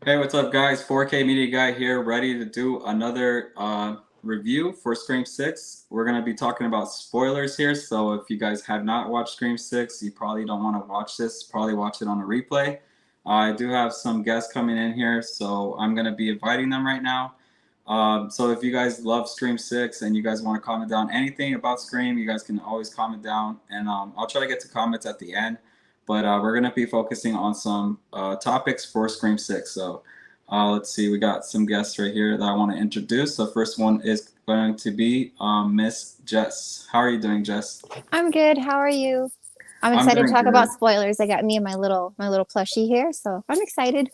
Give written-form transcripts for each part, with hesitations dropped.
Hey, what's up, guys? 4K Media Guy here, ready to do another review for Scream 6. We're going to be talking about spoilers here, so if you guys have not watched Scream 6, you probably don't want to watch this. Probably watch it on a replay. I do have some guests coming in here, so I'm going to be inviting them right now. So if you guys love Scream 6 and you guys want to comment down anything about Scream, you guys can always comment down, and I'll try to get to comments at the end. But we're going to be focusing on some topics for Scream 6. So let's see, we got some guests right here that I want to introduce. The first one is going to be Miss Jess. How are you doing, Jess? I'm good. How are you? I'm I'm excited to doing talk good. about spoilers. I got me and my little plushie here, so I'm excited.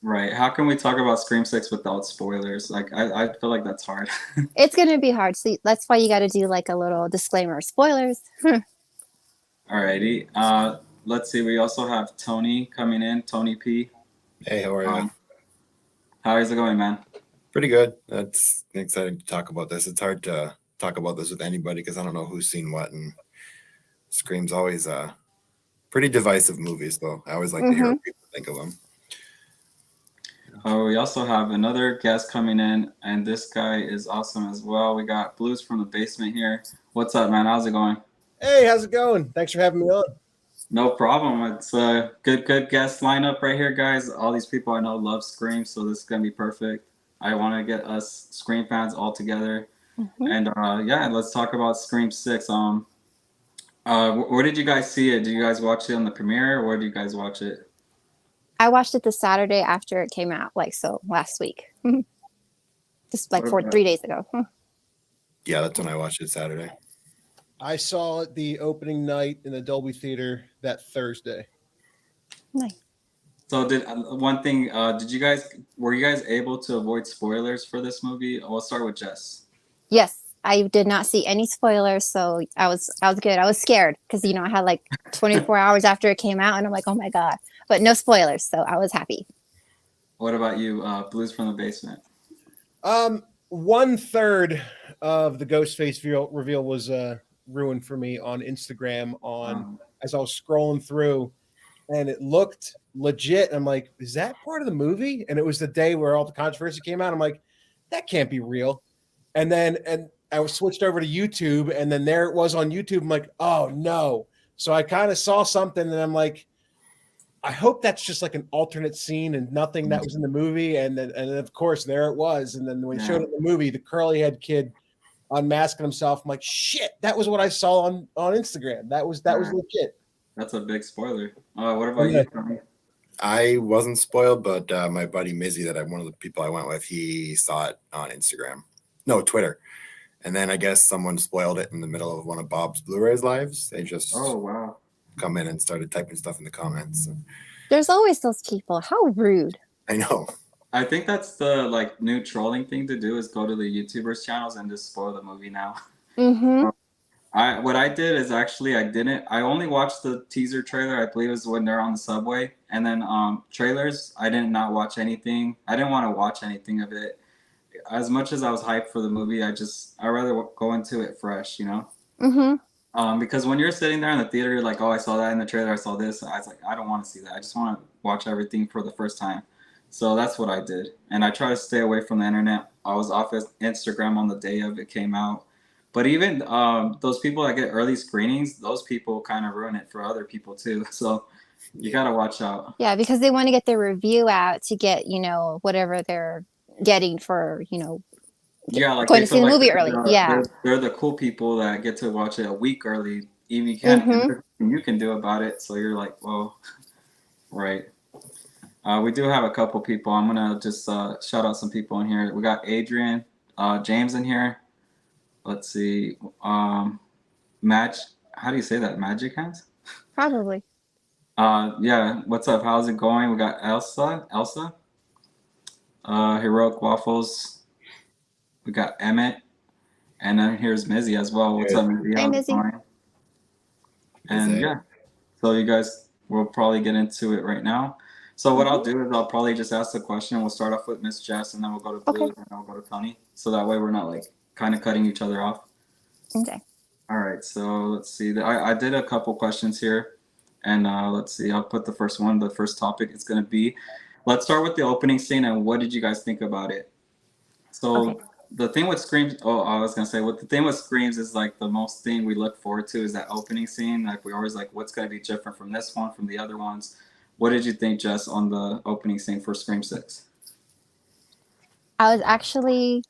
Right. How can we talk about Scream 6 without spoilers? Like, I feel like that's hard. It's gonna be hard, so that's why you got to do like a little disclaimer. Spoilers. Alrighty. Let's see, we also have Tony coming in, Tony P. Hey, how are you? How is it going, man? Pretty good. That's exciting to talk about this. It's hard to talk about this with anybody because I don't know who's seen what, and Scream's always pretty divisive movies, though. I always like to hear what people think of them. We also have another guest coming in, and this guy is awesome as well. We got Blues from the Basement here. What's up, man? How's it going? Hey, how's it going? Thanks for having me on. No problem. It's a good guest lineup right here, guys. All these people I know love Scream, so this is gonna be perfect. I want to get us Scream fans all together, and yeah, let's talk about Scream 6. Where did you guys see it? Did you guys watch it on the premiere, or where did you guys watch it? I watched it the Saturday after it came out, like so last week, just like What about- 3 days ago. Yeah, that's when I watched it Saturday. I saw it the opening night in the Dolby Theater that Thursday. Nice. So did one thing? Were you guys able to avoid spoilers for this movie? We'll start with Jess. Yes, I did not see any spoilers, so I was good. I was scared because I had like 24 hours after it came out, and I'm like, oh my god, but no spoilers, so I was happy. What about you, Blues from the Basement? 1/3 of the Ghostface reveal was ruined for me on Instagram as I was scrolling through, and it looked legit. I'm like, is that part of the movie? And it was the day where all the controversy came out. I'm like, that can't be real. And I was switched over to YouTube, and then there it was on YouTube. I'm like, oh no. So I kind of saw something, and I'm like, I hope that's just like an alternate scene and nothing that was in the movie. And then of course there it was. And then when they showed it in the movie, the curly head kid unmasking himself, I'm like, shit, that was what I saw on Instagram. That was legit. That's a big spoiler. What about you, Tony? I wasn't spoiled, but my buddy Mizzy, one of the people I went with, he saw it on Instagram. No, Twitter. And then I guess someone spoiled it in the middle of one of Bob's Blu-rays lives. They just Wow. come in and started typing stuff in the comments. There's always those people. How rude. I know. I think that's the new trolling thing to do is go to the YouTubers channels and just spoil the movie now. Mm-hmm. What I did is actually I only watched the teaser trailer. I believe it was when they're on the subway, and then trailers. I did not watch anything. I didn't want to watch anything of it. As much as I was hyped for the movie, I rather go into it fresh, Mm-hmm. Because when you're sitting there in the theater, you're like, oh, I saw that in the trailer, I saw this. I was like, I don't want to see that. I just want to watch everything for the first time. So that's what I did. And I try to stay away from the internet. I was off Instagram on the day of it came out. But even those people that get early screenings, those people kind of ruin it for other people too. So you got to watch out. Yeah, because they want to get their review out to get, whatever they're getting for, Yeah, like going they to see feel the like movie early. Yeah. they're the cool people that get to watch it a week early. Even you can't you can do about it. So you're like, whoa, right. We do have a couple people. I'm gonna just shout out some people in here. We got Adrian, James in here. Let's see, Match. How do you say that? Magic Hands. Probably. Yeah. What's up? How's it going? We got Elsa, Heroic Waffles. We got Emmett, and then here's Mizzy as well. What's up, Mizzy? Hey, How's it Mizzy. going? And yeah, so you guys, we'll probably get into it right now. So what I'll do is I'll probably just ask the question. We'll start off with Miss Jess, and then we'll go to Blue, and then we'll go to Tony. So that way we're not like kind of cutting each other off. Okay. All right. So let's see. I did a couple questions here, and let's see. I'll put the first one. The first topic is going to be, let's start with the opening scene and what did you guys think about it? So Okay. the thing with Screams, I was gonna say, what the thing with Screams is like the most thing we look forward to is that opening scene. Like we always like, what's gonna be different from this one, from the other ones? What did you think, Jess, on the opening scene for Scream 6? I was actually,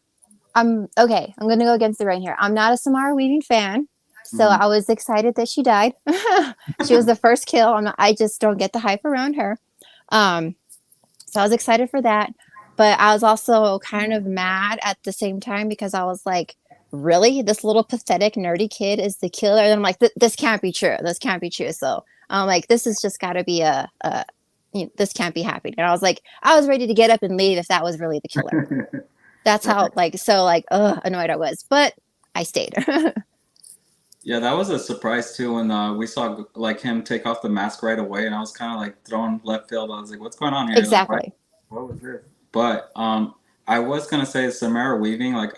I'm okay. I'm gonna go against the rain here. I'm not a Samara Weaving fan, so Mhm. I was excited that she died. She was the first kill. I just don't get the hype around her. Um, so I was excited for that, but I was also kind of mad at the same time because I was like, really, this little pathetic nerdy kid is the killer? And I'm like, this can't be true. This can't be true. So I'm like, this has just got to be this can't be happening. And I was like, I was ready to get up and leave if that was really the killer. That's how Right. annoyed I was, but I stayed. Yeah, that was a surprise too when we saw like him take off the mask right away, and I was kind of like thrown left field. I was like, "What's going on here? Like, Exactly. what was this?" But I was gonna say Samara Weaving. Like,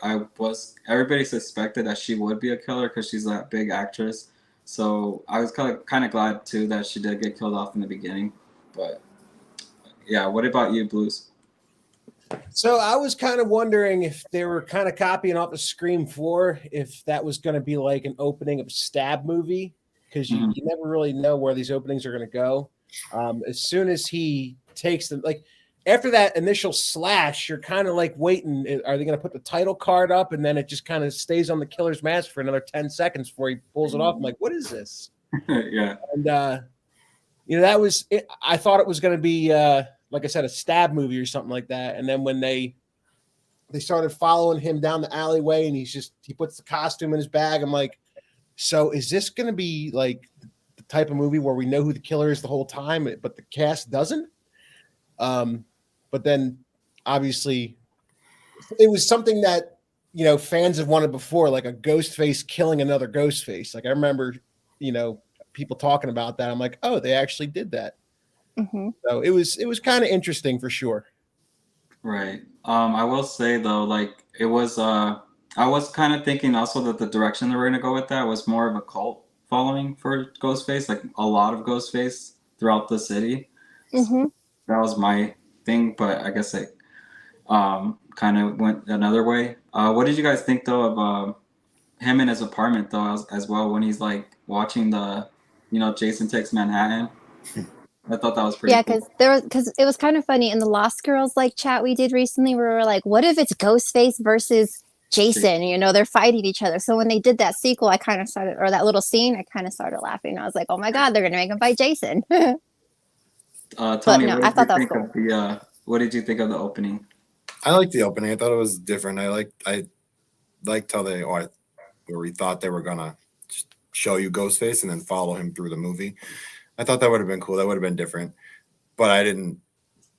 everybody suspected that she would be a killer because she's that big actress. So I was kind of glad too that she did get killed off in the beginning. But yeah, what about you, Blues? So I was kind of wondering if they were kind of copying off of Scream 4, if that was going to be like an opening of a stab movie, because Mhm. you never really know where these openings are going to go. As soon as he takes them, like after that initial slash, you're kind of like waiting. Are they going to put the title card up and then it just kind of stays on the killer's mask for another 10 seconds before he pulls it off? I'm like, what is this? Yeah. And, that was it. I thought it was going to be, like I said, a stab movie or something like that. And then when they started following him down the alleyway and he puts the costume in his bag. I'm like, so is this going to be like the type of movie where we know who the killer is the whole time, but the cast doesn't? But then obviously it was something that, fans have wanted before, like a ghost face killing another ghost face. Like I remember, people talking about that. I'm like, oh, they actually did that. Hmm. So it was kind of interesting for sure. Right. I will say though, like I was kind of thinking also that the direction they were gonna go with that was more of a cult following for Ghostface, like a lot of Ghostface throughout the city. So Hmm. that was my thing, but I guess it kind of went another way. What did you guys think though of him in his apartment though as well when he's like watching Jason Takes Manhattan? I thought that was pretty Yeah, cool. because it was kind of funny in the Lost Girls like chat we did recently, where we were like, what if it's Ghostface versus Jason? They're fighting each other. So when they did that sequel, I kind of started, or that little scene, I kind of started laughing. I was like, oh my god, they're gonna make him fight Jason. But Tony, no, I thought that was cool. what did you think of the opening? I liked the opening. I thought it was different. I liked how where we thought they were gonna show you Ghostface and then follow him through the movie. I thought that would have been cool. That would have been different. But I didn't,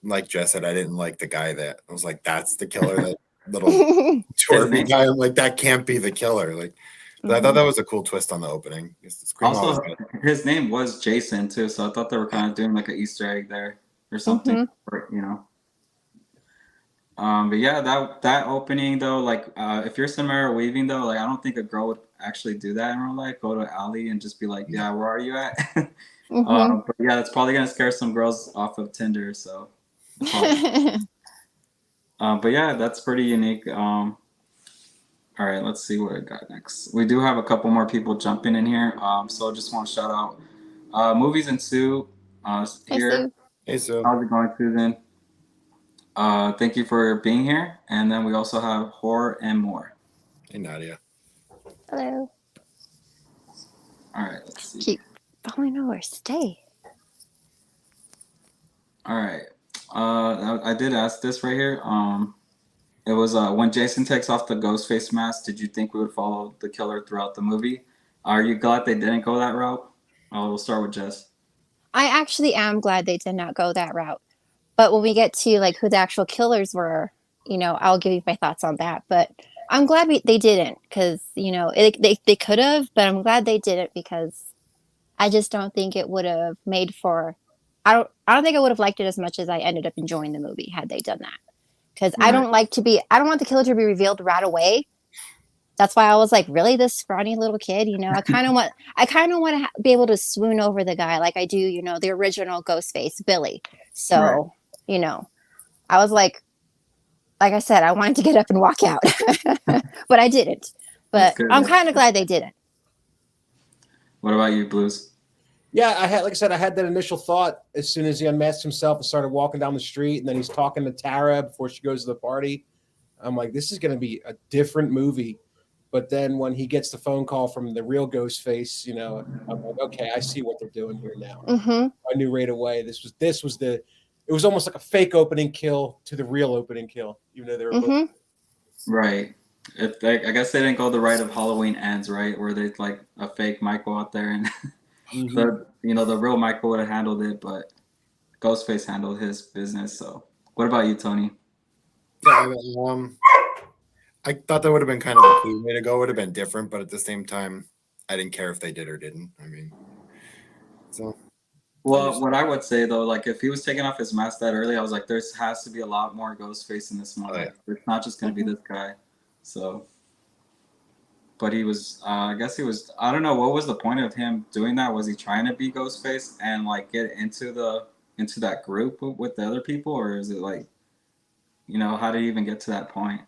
like Jess said, I didn't like the guy that I was like, that's the killer, that little His twerpy name guy. I'm like, that can't be the killer. Like, but I thought Mhm. that was a cool twist on the opening. Scream always also got. his name was Jason too, so I thought they were kind of doing like an Easter egg there or something, Mhm. But yeah, that opening though, like if you're Samara Weaving though, like I don't think a girl would actually do that in real life. Go to an alley and just be like, No. yeah, where are you at? Mhm. But yeah, that's probably gonna scare some girls off of Tinder. So, probably. But yeah, that's pretty unique. All right, let's see what I got next. We do have a couple more people jumping in here. So I just want to shout out Movies and Sue Hey, here. Sue. Hey, so How's it going, Susan? Thank you for being here. And then we also have Horror and More. hey Nadia. Hello. All right, let's see. Keep falling nowhere. Stay. All right. I did ask this right here. It was when Jason takes off the ghost face mask, did you think we would follow the killer throughout the movie? Are you glad they didn't go that route? We'll start with Jess. I actually am glad they did not go that route. But when we get to like who the actual killers were, I'll give you my thoughts on that. But I'm glad they didn't because they could have, but I'm glad they didn't because I just don't think it would have made for. I don't think I would have liked it as much as I ended up enjoying the movie had they done that. Because I Right. don't like to be. I don't want the killer to be revealed right away. That's why I was like, really, this scrawny little kid. I kind of want. I kind of want to be able to swoon over the guy like I do. The original Ghostface Billy. Right. So you know, I was like I said, I wanted to get up and walk out, but I didn't. That's But good. I'm kind of glad they didn't. What about you, Blues? Yeah, I had, like I said, I had that initial thought as soon as he unmasked himself and started walking down the street, and then he's talking to Tara before she goes to the party. I'm like, this is going to be a different movie. But then when he gets the phone call from the real Ghostface, I'm like, okay, I see what they're doing here now. Mm-hmm. I knew right away it was almost like a fake opening kill to the real opening kill, even though they were both. Mm-hmm. Right. I guess they didn't go the right of Halloween Ends, right? Where they like a fake Michael out there, and the real Michael would have handled it, but Ghostface handled his business. So, what about you, Tony? Yeah, I thought that would have been kind of a cool way to go. It would have been different, but at the same time, I didn't care if they did or didn't. I mean, so. Well, what I would say though, like if he was taking off his mask that early, I was like, there has to be a lot more Ghostface in this one. Oh, yeah. Like, it's not just gonna be this guy. So, but he was, I guess he was. I don't know what was the point of him doing that. Was he trying to be Ghostface and like get into that group with the other people, or is it like, how did he even get to that point?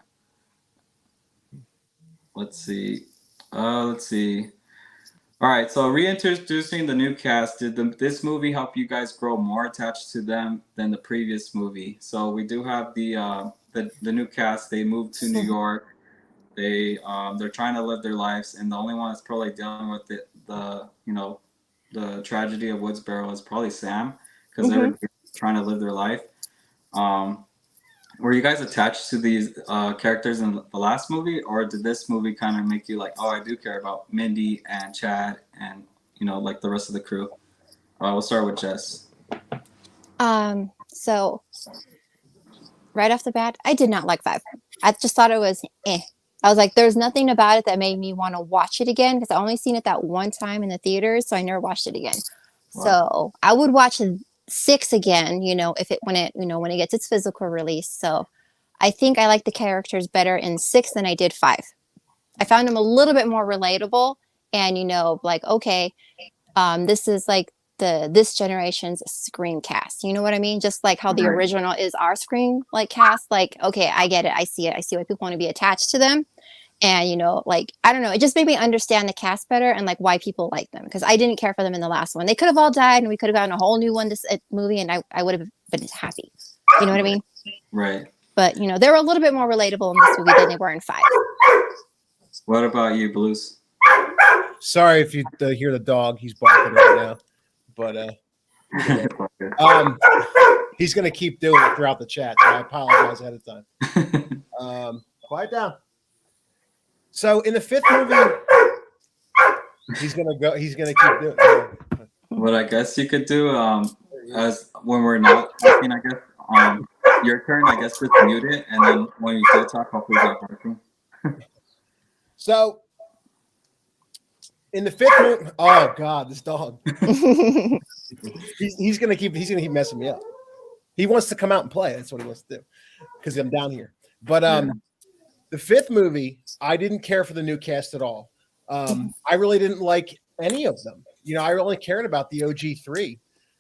Let's see. Let's see. All right, so reintroducing the new cast. Did this movie help you guys grow more attached to them than the previous movie? So we do have the new cast. They moved to New York. They're trying to live their lives, and the only one that's probably dealing with the tragedy of Woodsboro is probably Sam, because everybody's trying to live their life. Were you guys attached to these characters in the last movie, or did this movie kind of make you like, oh, I do care about Mindy and Chad and like the rest of the crew? We'll start with Jess. So right off the bat, I did not like 5. I just thought it was eh. I was like, there's nothing about it that made me want to watch it again, because I only seen it that one time in the theaters, so I never watched it again. Wow. So I would watch 6 again, when it gets its physical release. So I think I like the characters better in 6 than I did 5. I found them a little bit more relatable, and like, okay, this is like this generation's Scream cast. You know what I mean? Just like how the original is our Scream like cast. Like, okay, I get it. I see it. I see why people want to be attached to them. And like, I don't know, it just made me understand the cast better and like why people like them, because I didn't care for them in the last one. They could have all died and we could have gotten a whole new one, this movie, and I would have been happy. You know what I mean? Right. But they were a little bit more relatable in this movie than they were in 5. What about you, Blues? Sorry if you hear the dog; he's barking right now. But he's going to keep doing it throughout the chat, so I apologize ahead of time. Quiet down. So in the 5th movie, he's going to keep doing it. What I guess you could do, as when we're not talking, I guess, your turn, I guess, just mute it, and then when you do talk, hopefully get barking. So in the 5th movie, oh God, this dog. he's gonna keep messing me up. He wants to come out and play. That's what he wants to do, because I'm down here. But the 5th movie, I didn't care for the new cast at all. I really didn't like any of them. I only cared about the OG 3.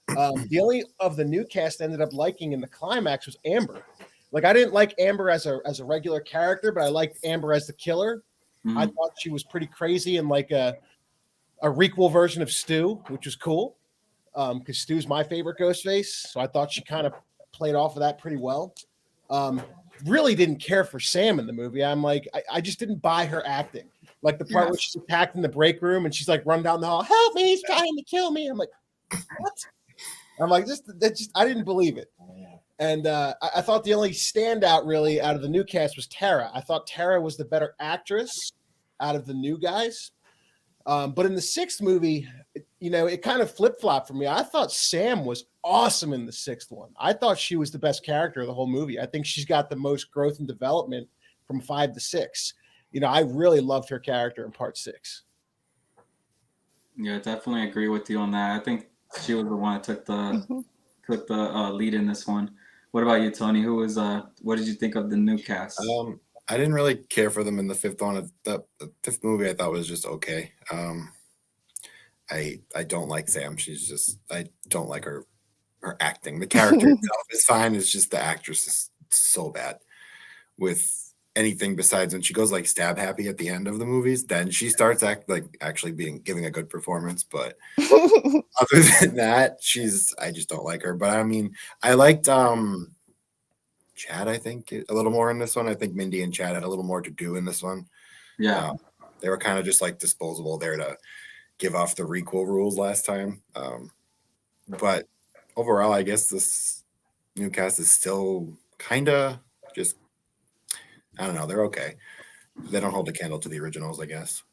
The only of the new cast I ended up liking in the climax was Amber. Like, I didn't like Amber as a regular character, but I liked Amber as the killer. Mm-hmm. I thought she was pretty crazy and like a requel version of Stu, which was cool, because Stu's my favorite Ghostface. So I thought she kind of played off of that pretty well. Really didn't care for Sam in the movie. I'm like, I just didn't buy her acting. Like the part where she's attacked in the break room and she's like run down the hall, help me, he's trying to kill me. I'm like, what? I'm like, I didn't believe it. And I thought the only standout really out of the new cast was Tara. I thought Tara was the better actress out of the new guys. But in the 6th movie, it kind of flip-flopped for me. I thought Sam was awesome in the 6th one. I thought she was the best character of the whole movie. I think she's got the most growth and development from 5 to 6. I really loved her character in part 6. Yeah, definitely agree with you on that. I think she was the one that took the lead in this one. What about you, Tony? What did you think of the new cast? I didn't really care for them in the 5th one. The 5th movie I thought was just okay. I don't like Sam. I don't like her her acting. The character itself is fine. It's just the actress is so bad with anything besides when she goes like stab happy at the end of the movies. Then she starts actually giving a good performance. But other than that, I just don't like her. But I mean, I liked Chad, I think, a little more in this one. I think Mindy and Chad had a little more to do in this one. Yeah. They were kind of just like disposable there to give off the requel rules last time. But overall, I guess this new cast is still kind of just, I don't know, they're okay. They don't hold a candle to the originals, I guess.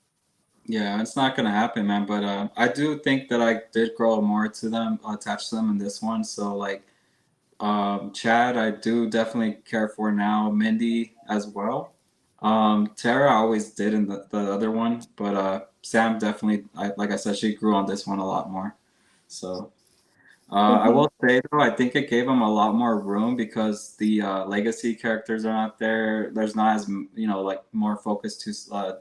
Yeah, it's not gonna happen, man. But I do think that I did grow more to them, attached to them in this one. So like, Chad, I do definitely care for now. Mindy as well. Tara I always did in the other one, but Sam definitely, like I said, she grew on this one a lot more. So I will say though, I think it gave him a lot more room because the legacy characters are not there. There's not as like more focus to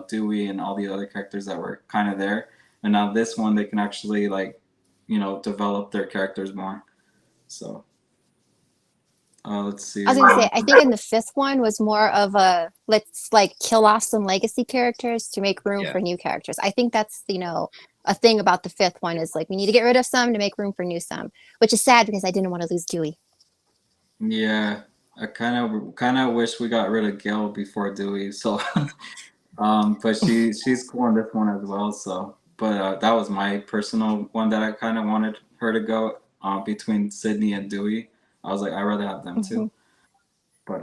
Dewey and all the other characters that were kind of there. And now this one they can actually like develop their characters more. So let's see. I was gonna say, I think in the fifth one was more of a let's like kill off some legacy characters to make room for new characters. I think that's a thing about the fifth one is like we need to get rid of some to make room for new some, which is sad because I didn't want to lose Dewey. Yeah, I kind of wish we got rid of Gail before Dewey. So, but she's cool in this one as well. So, but that was my personal one that I kind of wanted her to go between Sydney and Dewey. I was like, I'd rather have them too. But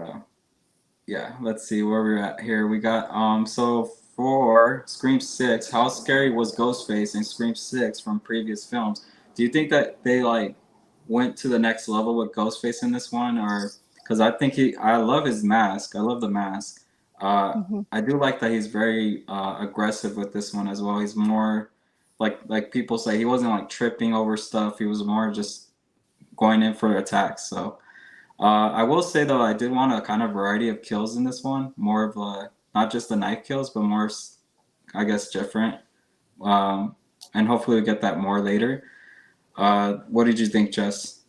yeah, let's see where we're at here. We got so for Scream 6, how scary was Ghostface in Scream 6 from previous films? Do you think that they like went to the next level with Ghostface in this one, or because I love his mask. I love the mask. I do like that he's very aggressive with this one as well. He's more like people say he wasn't like tripping over stuff. He was more just going in for attacks. So I will say though, I did want a kind of variety of kills in this one, more of a not just the knife kills, but more, I guess, different. And hopefully we get that more later. What did you think, Jess?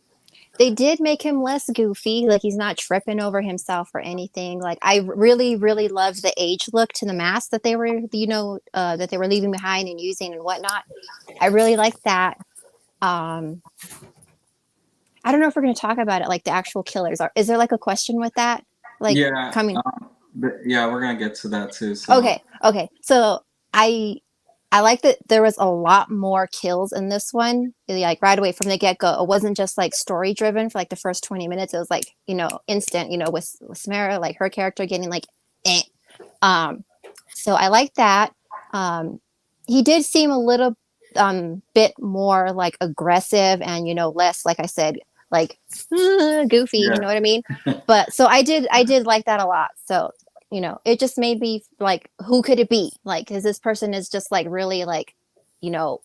They did make him less goofy, like he's not tripping over himself or anything. Like I really, really loved the age look to the mask that they were, that they were leaving behind and using and whatnot. I really liked that. I don't know if we're going to talk about it, like the actual killers. Is there like a question with that? Like Yeah, coming. yeah, we're gonna get to that too. So. Okay. So I like that there was a lot more kills in this one. Like right away from the get go, it wasn't just like story driven for like the first 20 minutes. It was like instant. With Samara, like her character getting like, eh. So I like that. He did seem a little bit more like aggressive and less, like I said, like goofy. Yeah. You know what I mean? But so I did like that a lot. So it just made me like, who could it be? Like, because this person is just like really like,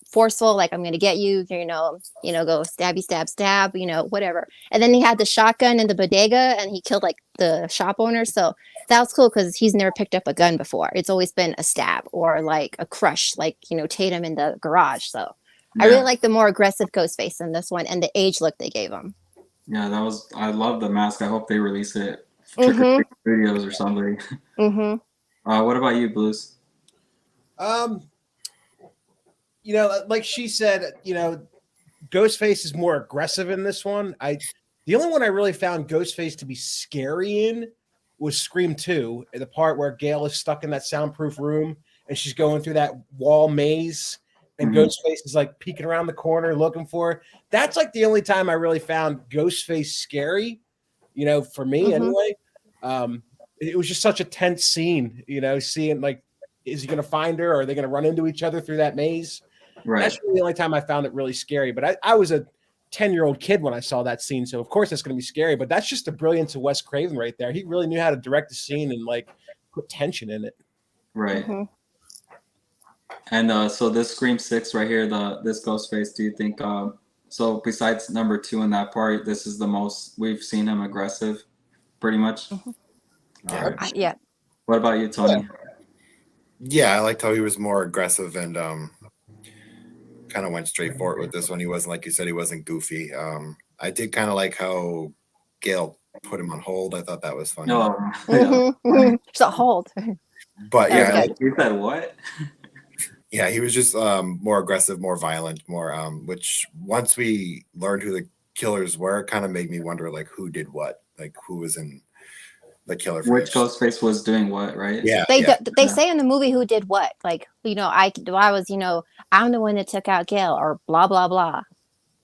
forceful. Like, I'm gonna get you. Go stabby, stab, whatever. And then he had the shotgun and the bodega, and he killed like the shop owner. So that was cool because he's never picked up a gun before. It's always been a stab or like a crush, like Tatum in the garage. So yeah. I really like the more aggressive Ghostface in this one and the age look they gave him. Yeah, I love the mask. I hope they release it. Trick or Treat Studios or somebody. What about you, Blues? Like she said, Ghostface is more aggressive in this one. The only one I really found Ghostface to be scary in was Scream 2, the part where Gail is stuck in that soundproof room and she's going through that wall maze and Ghostface is like peeking around the corner looking for her. That's like the only time I really found Ghostface scary, for me anyway. It was just such a tense scene, seeing like, is he going to find her or are they going to run into each other through that maze? Right. That's really the only time I found it really scary. But I was a 10-year-old kid when I saw that scene. So of course it's going to be scary, but that's just the brilliance of Wes Craven right there. He really knew how to direct the scene and like put tension in it. Right. And so this Scream 6 right here, this Ghostface, do you think, so besides number 2 in that part, this is the most we've seen him aggressive, pretty much? Yeah. What about you, Tony? Yeah, I liked how he was more aggressive and kind of went straight for it with this one. He wasn't, like you said, he wasn't goofy. I did kind of like how Gail put him on hold. I thought that was funny. No, yeah. So hold. But That was yeah, good. You said what? yeah, he was just more aggressive, more violent, more which once we learned who the killers were, kind of made me wonder like who did what, like who was in the killer for Which each. Ghostface was doing what, right? Yeah, They yeah. they Yeah. say in the movie who did what. Like, I was, I'm the one that took out Gail or blah blah blah.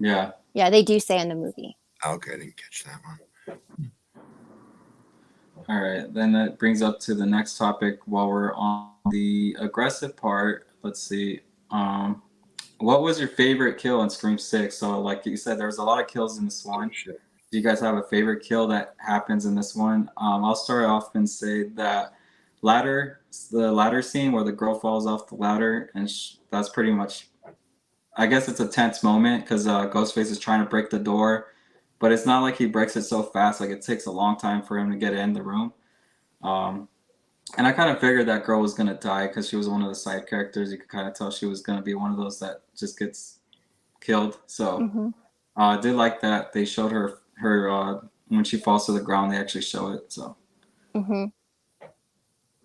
Yeah. Yeah, they do say in the movie. Okay, I didn't catch that one. All right. Then that brings up to the next topic while we're on the aggressive part. Let's see. What was your favorite kill in Scream 6? So, like you said, there was a lot of kills in this one. Shit. Do you guys have a favorite kill that happens in this one? I'll start off and say that the ladder scene where the girl falls off the ladder, and that's pretty much, I guess it's a tense moment because Ghostface is trying to break the door, but it's not like he breaks it so fast. Like it takes a long time for him to get in the room. And I kind of figured that girl was gonna die because she was one of the side characters. You could kind of tell she was gonna be one of those that just gets killed. So Hmm. I did like that they showed her when she falls to the ground. They actually show it. So Hmm.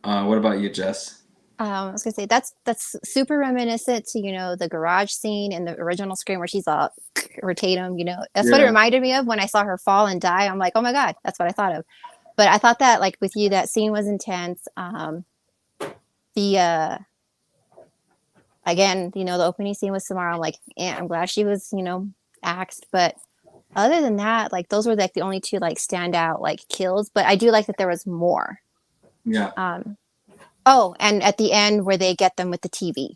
what about you, Jess? I was gonna say that's super reminiscent to the garage scene in the original Scream where she's all or Tatum. That's what it Yeah. reminded me of when I saw her fall and die. I'm like, oh my god, that's what I thought of. But I thought that like with you, that scene was intense. The again, the opening scene with Samara. I'm like, I'm glad she was axed. But other than that, like those were like the only two like standout like kills. But I do like that there was more. Yeah. Oh, and at the end where they get them with the TV.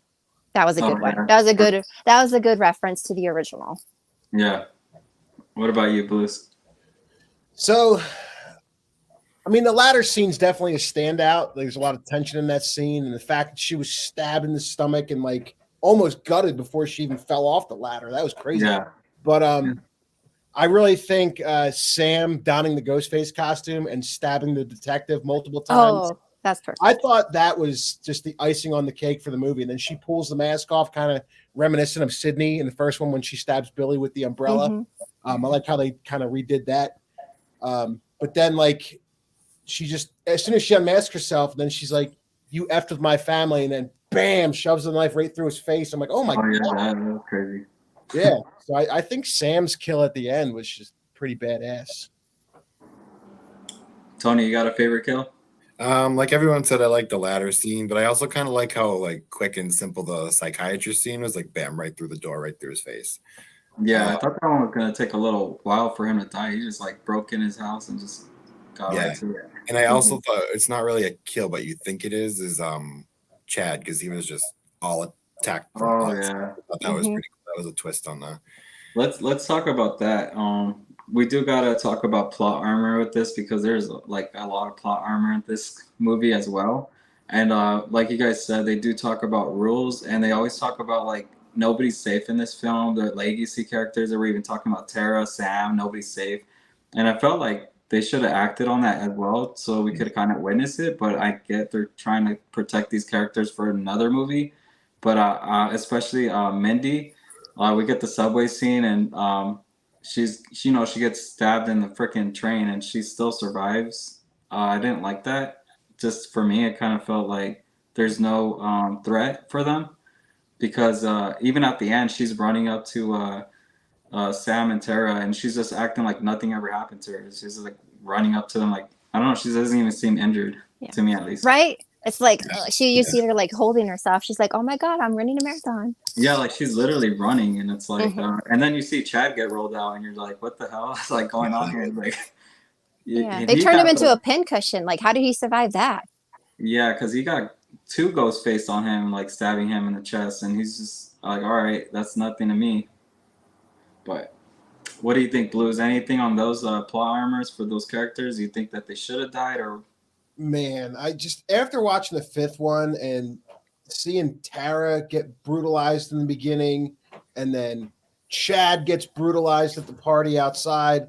That was a good one. Yeah. That was a good reference to the original. Yeah. What about you, Blues? So, I mean, the ladder scene's definitely a standout. There's a lot of tension in that scene, and the fact that she was stabbed in the stomach and like almost gutted before she even fell off the ladder. That was crazy. Yeah. But I really think Sam donning the Ghostface costume and stabbing the detective multiple times. Oh, that's perfect. I thought that was just the icing on the cake for the movie. And then she pulls the mask off, kind of reminiscent of Sydney in the first one when she stabs Billy with the umbrella. Mhm. I like how they kind of redid that. But then, like, she just, as soon as she unmasks herself, then she's like, "You effed with my family," and then bam, shoves the knife right through his face. I'm like, oh my Oh yeah, god, that was crazy. yeah. So I think Sam's kill at the end was just pretty badass. Tony, you got a favorite kill? Like everyone said, I like the ladder scene, but I also kind of like how like quick and simple the psychiatrist scene was. Like, bam, right through the door, right through his face. Yeah, I thought that one was gonna take a little while for him to die. He just like broke in his house and just got Yeah. right to it. And I also thought it's not really a kill, but you think it is Chad, because he was just all attacked. Oh yeah. I thought that was pretty cool. That was a twist on that. Let's talk about that. We do gotta talk about plot armor with this because there's like a lot of plot armor in this movie as well. And like you guys said, they do talk about rules, and they always talk about like nobody's safe in this film. The legacy characters that we're even talking about, Tara, Sam, nobody's safe. And I felt like they should have acted on that as well, so we could kind of witness it. But I get they're trying to protect these characters for another movie. But especially Mindy, we get the subway scene, and she gets stabbed in the freaking train, and she still survives. I didn't like that. Just for me, it kind of felt like there's no threat for them because even at the end, she's running up to Sam and Tara, and she's just acting like nothing ever happened to her. She's just like running up to them, like I don't know. She doesn't even seem injured to me, at least. Right? It's like you see her like holding herself. She's like, "Oh my god, I'm running a marathon." Yeah, like she's literally running, and it's like, and then you see Chad get rolled out, and you're like, "What the hell is like going on here?" Like, They turned him into a pincushion. Like, how did he survive that? Yeah, because he got two ghost face on him, like stabbing him in the chest, and he's just like, "All right, that's nothing to me." But what do you think, Blues? Anything on those plot armors for those characters? You think that they should have died, or? Man, I just, after watching the fifth one and seeing Tara get brutalized in the beginning, and then Chad gets brutalized at the party outside,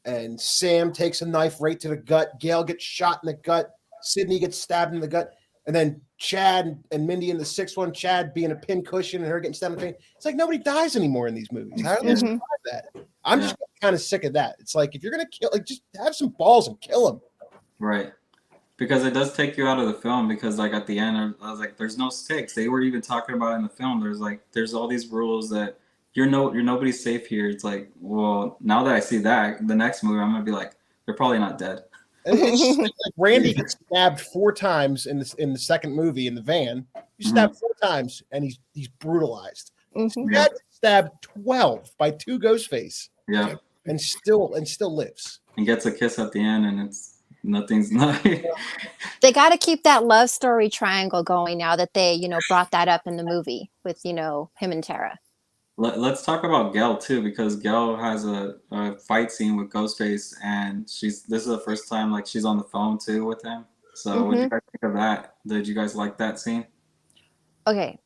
and Sam takes a knife right to the gut, Gail gets shot in the gut, Sydney gets stabbed in the gut, and then Chad and Mindy in the sixth one, Chad being a pincushion and her getting stabbed in the face. It's like nobody dies anymore in these movies. How do they survive that? I'm just kind of sick of that. It's like if you're gonna kill, like just have some balls and kill them. Right. Because it does take you out of the film because like at the end I was like, there's no stakes. They were even talking about in the film. There's all these rules that you're nobody's safe here. It's like, well, now that I see that, the next movie I'm gonna be like, they're probably not dead. And it's just like Randy gets stabbed 4 times in the second movie in the van. He's stabbed 4 times and he's brutalized. Mhm. Chad stabbed 12 by 2 Ghostface. Yeah. And still lives. And gets a kiss at the end and it's nothing's not They got to keep that love story triangle going now that they, brought that up in the movie with, him and Tara. Let's talk about Gel too, because Gel has a fight scene with Ghostface, and this is the first time like she's on the phone too with him. So what did you guys think of that? Did you guys like that scene? Okay,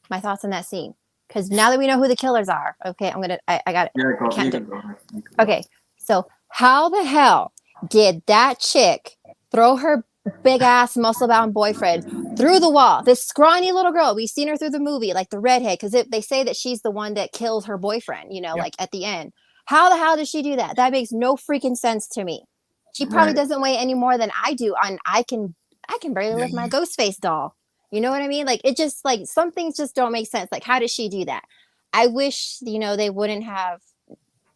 my thoughts on that scene, because now that we know who the killers are, okay, I got it. Yeah, Okay, so how the hell did that chick throw her big ass muscle bound boyfriend through the wall? This scrawny little girl, we've seen her through the movie, like the redhead, because they say that she's the one that kills her boyfriend, like at the end. How the hell did she do that? That makes no freaking sense to me. She probably doesn't weigh any more than I do, and I can barely lift my Ghostface doll. You know what I mean? Like it just like some things just don't make sense. Like how did she do that? I wish they wouldn't have.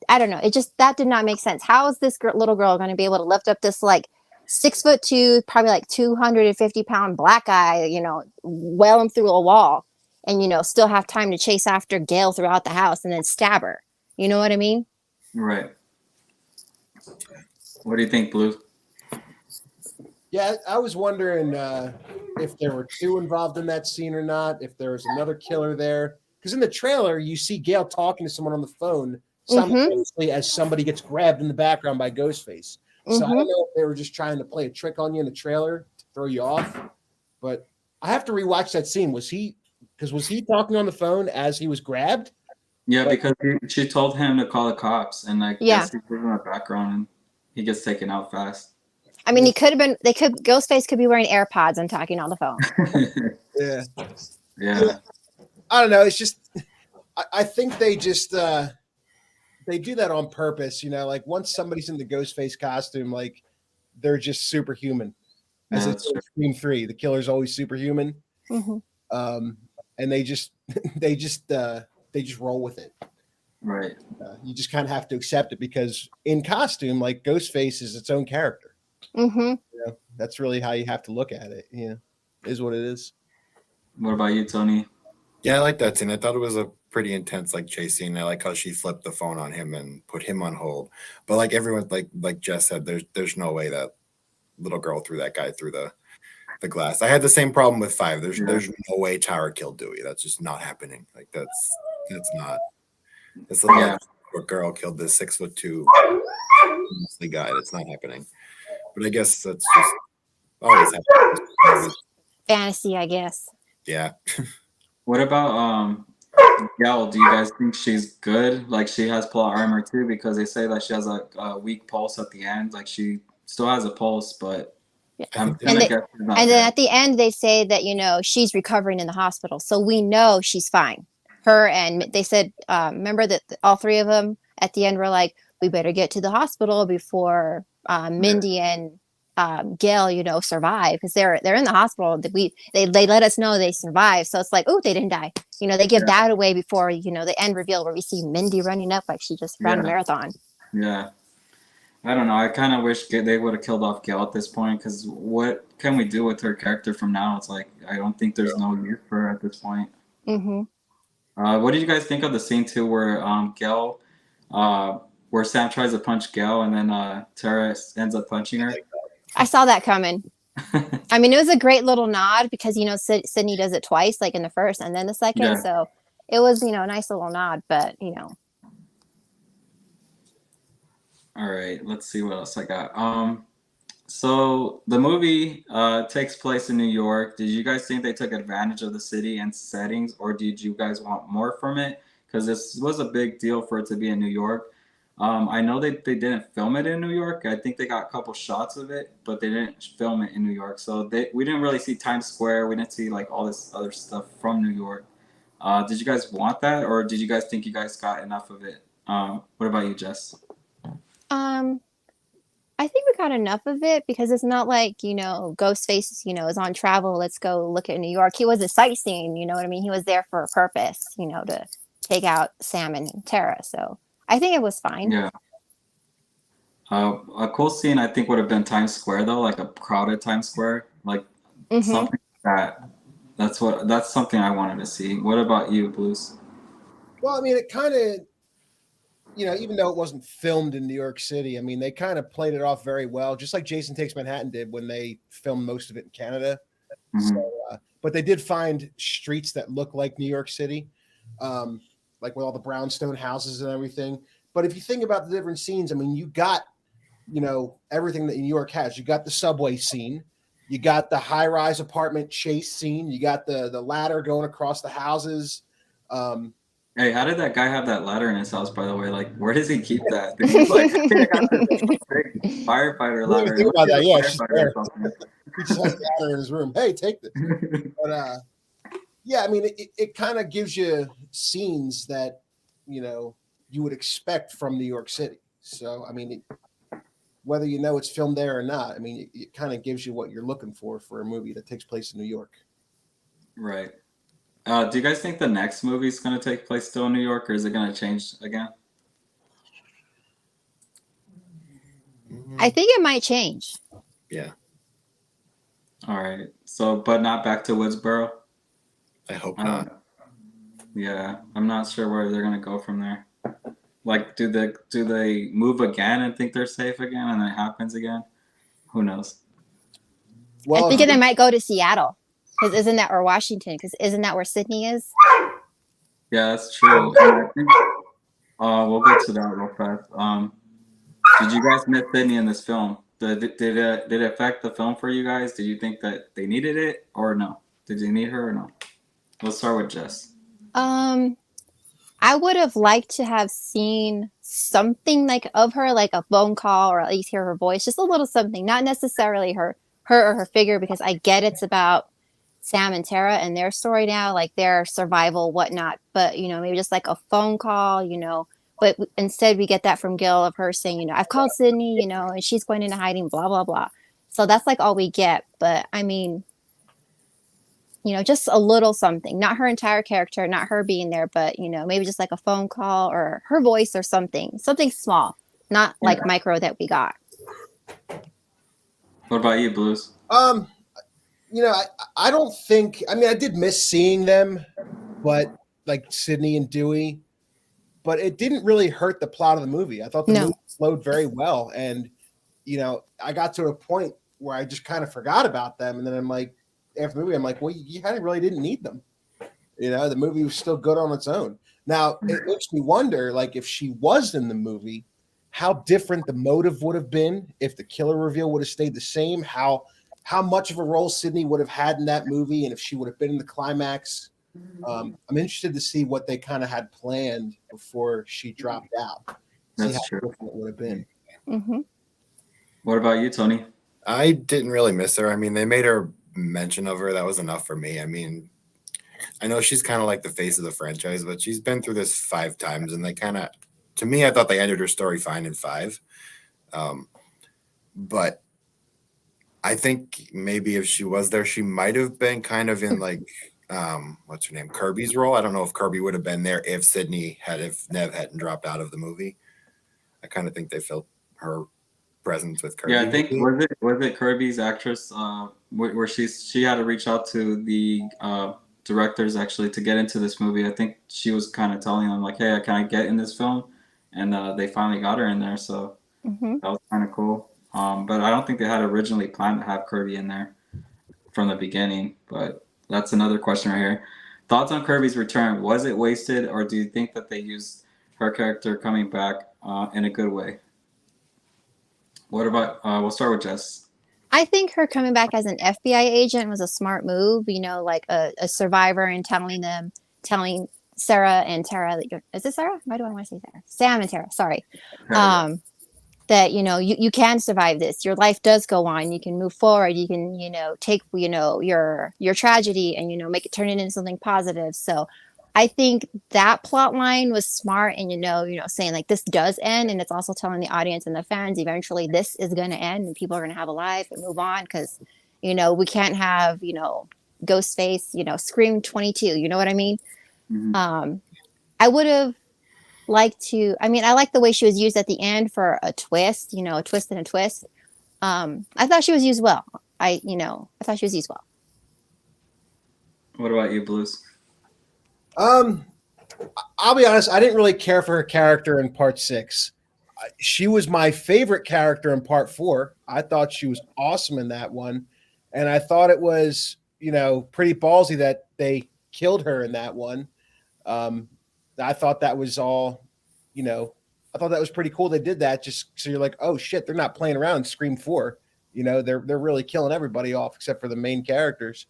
I don't know. That did not make sense. How is this little girl going to be able to lift up this like 6'2", probably like 250-pound black guy, well him through a wall and, still have time to chase after Gail throughout the house and then stab her. You know what I mean? Right. What do you think, Blue? Yeah, I was wondering if there were 2 involved in that scene or not, if there was another killer there. Because in the trailer, you see Gail talking to someone on the phone simultaneously as somebody gets grabbed in the background by Ghostface. So I don't know if they were just trying to play a trick on you in the trailer to throw you off. But I have to rewatch that scene. Was he talking on the phone as he was grabbed? Yeah, because she told him to call the cops, and I guess he's in the background, and he gets taken out fast. I mean, Ghostface could be wearing AirPods and talking on the phone. Yeah. I don't know. It's just, I think they just, they do that on purpose, like once somebody's in the Ghostface costume, like they're just superhuman. As it's Scream 3, the killer's always superhuman. And they just roll with it. Right. You just kind of have to accept it because in costume, like Ghostface is its own character. That's really how you have to look at it. Is what it is. What about you, Tony? Yeah, I like that scene. I thought it was a pretty intense chase scene. I like how she flipped the phone on him and put him on hold. But like everyone, like Jess said, there's no way that little girl threw that guy through the glass. I had the same problem with 5. There's no way Tara killed Dewey. That's just not happening. Like that's not. This little girl killed this 6'2" muscly guy. That's not happening. But I guess that's just always happening. Fantasy, I guess. Yeah. What about Gal? Do you guys think she's good? Like she has plot armor too, because they say that she has a weak pulse at the end. Like she still has a pulse, but and then at the end they say that she's recovering in the hospital, so we know she's fine. Her and they said, remember that all 3 of them at the end were like, we better get to the hospital before Mindy and Gail, survive, because they're in the hospital. They let us know they survived, so it's like, oh, they didn't die. They give that away before the end reveal where we see Mindy running up like she just ran a marathon. Yeah, I don't know. I kind of wish they would have killed off Gail at this point, because what can we do with her character from now? It's like I don't think there's no use for her at this point. What did you guys think of the scene too, where Gail, where Sam tries to punch Gail and then Tara ends up punching her? I saw that coming. I mean, it was a great little nod because Sydney does it twice, like in the first and then the second. So it was a nice little nod, but All right, let's see what else I got. So the movie takes place in New York. Did you guys think they took advantage of the city and settings, or did you guys want more from it? Because this was a big deal for it to be in New York. I know they didn't film it in New York. I think they got a couple shots of it, but they didn't film it in New York. So we didn't really see Times Square. We didn't see like all this other stuff from New York. Did you guys want that, or did you guys think you guys got enough of it? What about you, Jess? Um, I think we got enough of it because it's not like, Ghostface, is on travel. Let's go look at New York. He was a sightseeing, you know what I mean? He was there for a purpose, to take out Sam and Tara. So I think it was fine. Yeah. A cool scene I think would have been Times Square though, like a crowded Times Square, like hmm something that's something I wanted to see. What about you, Blues? Well, I mean, it kind of, even though it wasn't filmed in New York City, I mean, they kind of played it off very well, just like Jason Takes Manhattan did when they filmed most of it in Canada. Mhm. So, but they did find streets that look like New York City, like with all the brownstone houses and everything. But if you think about the different scenes, I mean, you got, everything that New York has. You got the subway scene, you got the high-rise apartment chase scene, you got the ladder going across the houses. Hey, how did that guy have that ladder in his house, by the way? Like, where does he keep that? He's like, I think I got this big firefighter I didn't ladder. think It about must that. be Yeah, a it's just firefighter there. or something. He just has the ladder in his room. Hey, take this. But yeah, I mean, it kind of gives you scenes that you would expect from New York City. So I mean, whether it's filmed there or not, I mean, it kind of gives you what you're looking for a movie that takes place in New York. Right. Do you guys think the next movie is going to take place still in New York, or is it going to change again? I think it might change. Yeah, All right. So, but not back to Woodsboro? I hope I don't not. know. Yeah, I'm not sure where they're going to go from there. Like, do they move again and think they're safe again, and it happens again? Who knows? Well, I think they might go to Seattle because or Washington because isn't that where Sydney is? Yeah, that's true. And I think we'll get to that real fast. Did you guys miss Sydney in this film? Did it affect the film for you guys? Did you think that they needed it or no? Did they need her or no? Let's start with Jess. I would have liked to have seen something like of her, like a phone call, or at least hear her voice, just a little something, not necessarily her or her figure, because I get it's about Sam and Tara and their story now, like their survival, whatnot. But maybe just like a phone call, But instead, we get that from Gil of her saying, I've called Sydney, and she's going into hiding, blah blah blah. So that's like all we get. But I mean, just a little something, not her entire character, not her being there, but, maybe just like a phone call or her voice or something small, not like micro that we got. What about you, Blues? I don't think, I mean, I did miss seeing them, but like Sydney and Dewey, but it didn't really hurt the plot of the movie. I thought the movie flowed very well. And, I got to a point where I just kind of forgot about them. And then I'm like, after the movie, I'm like, well, you kind of really didn't need them. The movie was still good on its own. Now, it makes me wonder, like, if she was in the movie, how different the motive would have been, if the killer reveal would have stayed the same, how much of a role Sydney would have had in that movie, and if she would have been in the climax. I'm interested to see what they kind of had planned before she dropped out. That's true. Different it would have been. Mm-hmm. What about you, Tony? I didn't really miss her. I mean, they made her mention of her. That was enough for me. I mean, I know she's kind of like the face of the franchise, but she's been through this 5 times, and they kind of, to me, I thought they ended her story fine in 5. But I think maybe if she was there, she might have been kind of in like, what's her name? Kirby's role. I don't know if Kirby would have been there if Nev hadn't dropped out of the movie. I kind of think they felt her presence with Kirby. Yeah, I think was it Kirby's actress where she had to reach out to the directors actually to get into this movie. I think she was kind of telling them like, hey, can I get in this film? And they finally got her in there, so that was kind of cool. But I don't think they had originally planned to have Kirby in there from the beginning, but that's another question right here. Thoughts on Kirby's return? Was it wasted, or do you think that they used her character coming back in a good way? What about, we'll start with Jess. I think her coming back as an FBI agent was a smart move, like a survivor, and telling Sarah and Tara. Is it Sarah? Why do I want to say Sarah? Sam and Tara. Sorry. Yeah. That you can survive this. Your life does go on. You can move forward. You can take your tragedy and make it turn it into something positive. So I think that plot line was smart, and saying like this does end, and it's also telling the audience and the fans eventually this is going to end and people are going to have a life and move on, because we can't have Ghostface Scream 22. You know what I mean? Mhm. I would have I like the way she was used at the end for a twist, a twist and a twist. I thought she was used well. I thought she was used well. What about you, Blues? I'll be honest, I didn't really care for her character in part 6. She was my favorite character in part 4. I thought she was awesome in that one. And I thought it was, pretty ballsy that they killed her in that one. I thought that was all, I thought that was pretty cool. They did that just so you're like, oh shit, they're not playing around in Scream 4. They're really killing everybody off except for the main characters.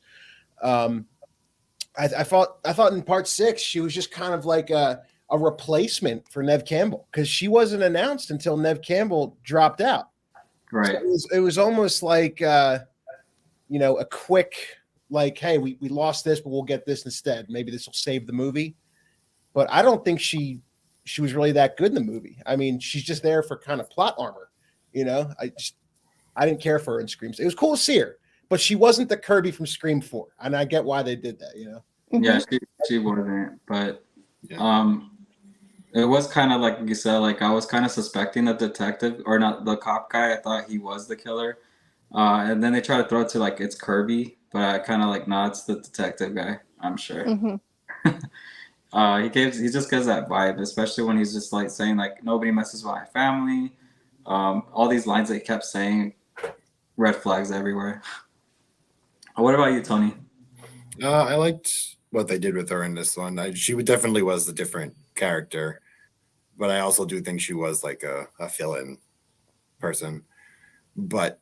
I thought in part 6 she was just kind of like a replacement for Nev Campbell, because she wasn't announced until Nev Campbell dropped out. Right. So it was almost like a quick, like, hey, we lost this, but we'll get this instead. Maybe this will save the movie. But I don't think she was really that good in the movie. I mean, she's just there for kind of plot armor. I didn't care for her in Scream. It was cool to see her, but she wasn't the Kirby from Scream 4, and I get why they did that. Yeah, she wasn't, but it was kind of like you said. Like I was kind of suspecting the detective, or not the cop guy. I thought he was the killer, and then they try to throw it to like it's Kirby, but I kind of like, nah, it's the detective guy. I'm sure. He just gives that vibe, especially when he's just like saying like nobody messes with my family. All these lines that he kept saying, red flags everywhere. What about you, Tony? I liked what they did with her in this one. She definitely was a different character, but I also do think she was like a fill-in person. But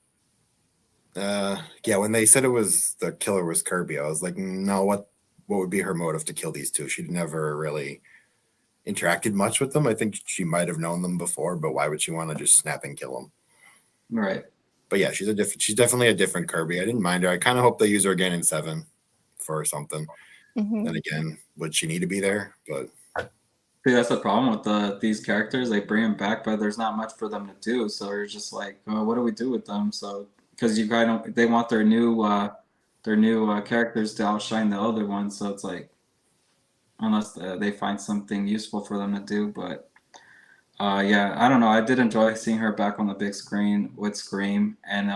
when they said it was the killer was Kirby, I was like, no, what would be her motive to kill these two? She'd never really interacted much with them. I think she might have known them before, but why would she want to just snap and kill them? Right. But yeah, she's definitely a different Kirby. I didn't mind her. I kind of hope they use her again in 7 for something. Then again, would she need to be there? But see, that's the problem with these characters. They bring them back, but there's not much for them to do. So you're just like, oh, what do we do with them? So because they want their new characters to outshine the other ones. So it's like, unless they find something useful for them to do. But yeah, I don't know. I did enjoy seeing her back on the big screen with Scream, and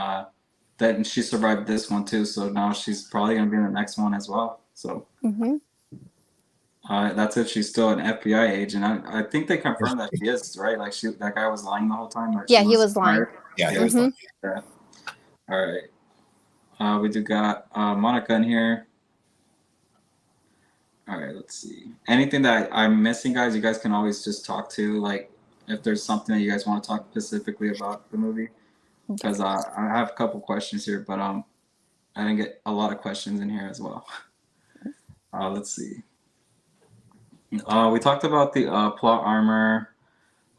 that she survived this one too. So now she's probably gonna be in the next one as well. So that's if she's still an FBI agent. I think they confirmed that she is, right? Like that guy was lying the whole time. Like Yeah, he was lying. yeah, he was lying. Yeah. All right. We do got Monica in here. All right, let's see. Anything that I'm missing, guys, you guys can always just talk to. Like, if there's something that you guys want to talk specifically about the movie, because I have a couple questions here, but I didn't get a lot of questions in here as well. Let's see. We talked about the plot armor.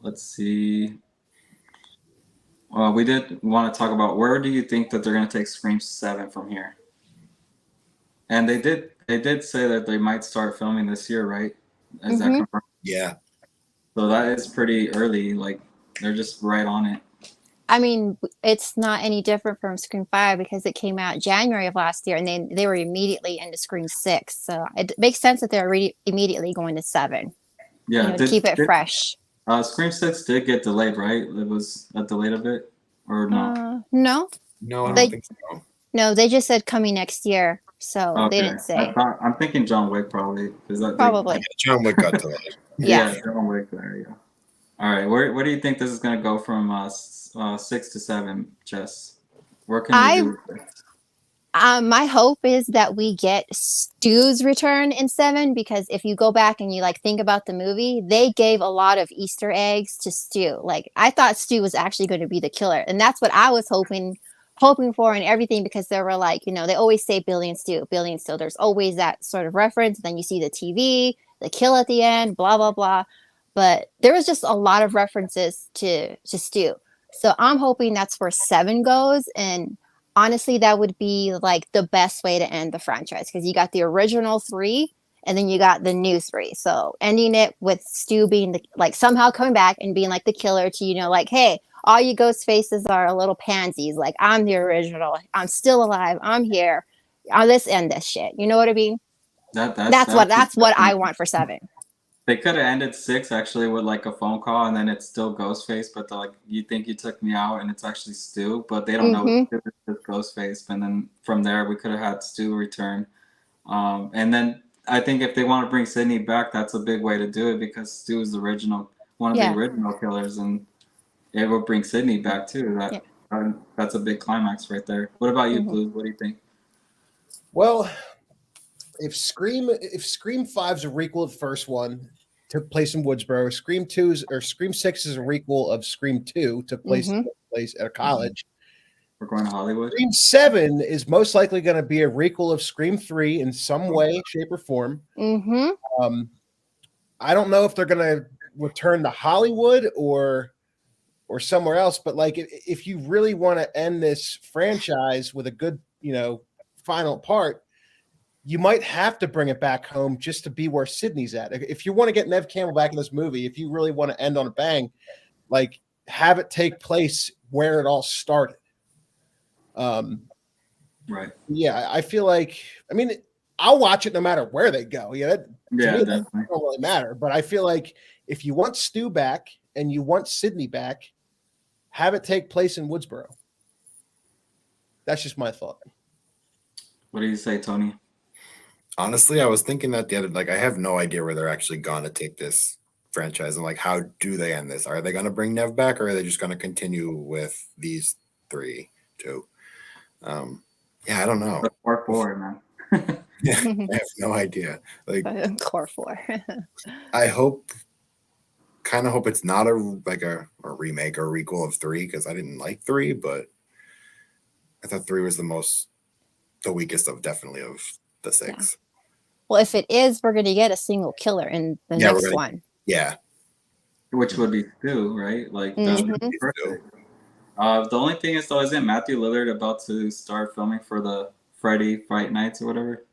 Let's see. We did want to talk about where do you think that they're going to take Scream 7 from here? And they did say that they might start filming this year, right? Is that confirmed? Yeah. So that is pretty early. Like they're just right on it. I mean, it's not any different from Scream 5 because it came out January of last year, and they were immediately into Scream 6. So it makes sense that they're immediately going to 7. Yeah, to keep it fresh. Scream 6 did get delayed, right? It was delayed a bit, or no? No. No, I don't think so. No, they just said coming next year. So Okay. they didn't say. I'm thinking John Wick probably. Probably. John Wick got delayed. Yeah. John Wick. There you go. All right, where do you think this is going to go from 6 to 7, Jess? Where can you do this? My hope is that we get Stu's return in 7, because if you go back and you like think about the movie, they gave a lot of Easter eggs to Stu. Like I thought Stu was actually going to be the killer, and that's what I was hoping for and everything, because they were like, they always say Billy and Stu. There's always that sort of reference. Then you see the TV, the kill at the end, blah blah blah. But there was just a lot of references to Stu. So I'm hoping that's where 7 goes. And honestly, that would be like the best way to end the franchise, because you got the original 3 and then you got the new 3. So ending it with Stu being like somehow coming back and being like the killer to, like, hey, all you ghost faces are little pansies. Like, I'm the original. I'm still alive. I'm here. Let's end this shit. You know what I mean? That's what I want for 7. They could have ended 6 actually with like a phone call, and then it's still Ghostface, but they're like, you think you took me out, and it's actually Stu, but they don't know it's Ghostface. And then from there, we could have had Stu return. And then I think if they want to bring Sydney back, that's a big way to do it, because Stu is one of the original killers, and it will bring Sydney back too. That's a big climax right there. What about you, Blue? What do you think? Well, if Scream 5 is a requel of the first one, took place in Woodsboro. Scream 6 is a requel of Scream 2, took place at a college. We're going to Hollywood. Scream 7 is most likely going to be a requel of Scream 3 in some way, shape, or form. I don't know if they're going to return to Hollywood or somewhere else, but like if you really want to end this franchise with a good, final part, you might have to bring it back home just to be where Sydney's at. If you want to get Nev Campbell back in this movie, if you really want to end on a bang, like have it take place where it all started. Right. Yeah, I feel like, I'll watch it no matter where they go. That don't really matter. But I feel like if you want Stu back and you want Sydney back, have it take place in Woodsboro. That's just my thought. What do you say, Tony? Honestly, I was thinking that the other, I have no idea where they're actually going to take this franchise, and how do they end this? Are they going to bring Nev back, or are they just going to continue with these 3, 2? I don't know. Core 4, man. Yeah, I have no idea. Core 4. I kind of hope it's not a remake or requel of 3, because I didn't like 3, but I thought 3 was the weakest of the 6. Yeah. Well, if it is, we're going to get a single killer in the next one. Yeah. Which would be Stu, right? Like, that would be perfect. The only thing is, though, isn't Matthew Lillard about to start filming for the Freddy Fright Nights or whatever?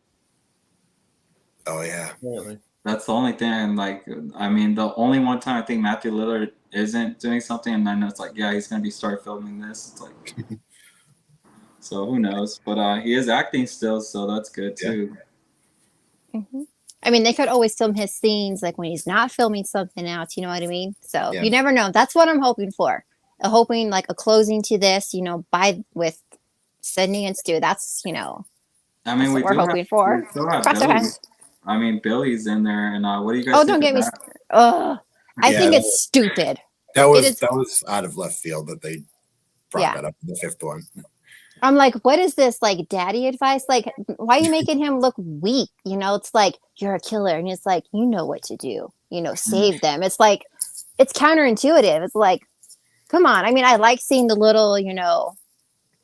Oh, yeah. Really? That's the only thing. The only one time I think Matthew Lillard isn't doing something, and then it's like, yeah, he's going to start filming this. It's like, so who knows? But he is acting still, so that's good, too. They could always film his scenes like when he's not filming something else, you know what I mean? So you never know. That's what I'm hoping for. Hoping like a closing to this, with Sydney and Stu. That's, we're hoping for. Cross our hands. Billy's in there, and what do you guys think? Don't get me. I think it's stupid. That was out of left field that they brought that up in the 5th one. I'm like, what is this, like, daddy advice? Like, why are you making him look weak? It's like, you're a killer. And it's like, you know what to do. Save them. It's like, it's counterintuitive. It's like, come on. I like seeing the little,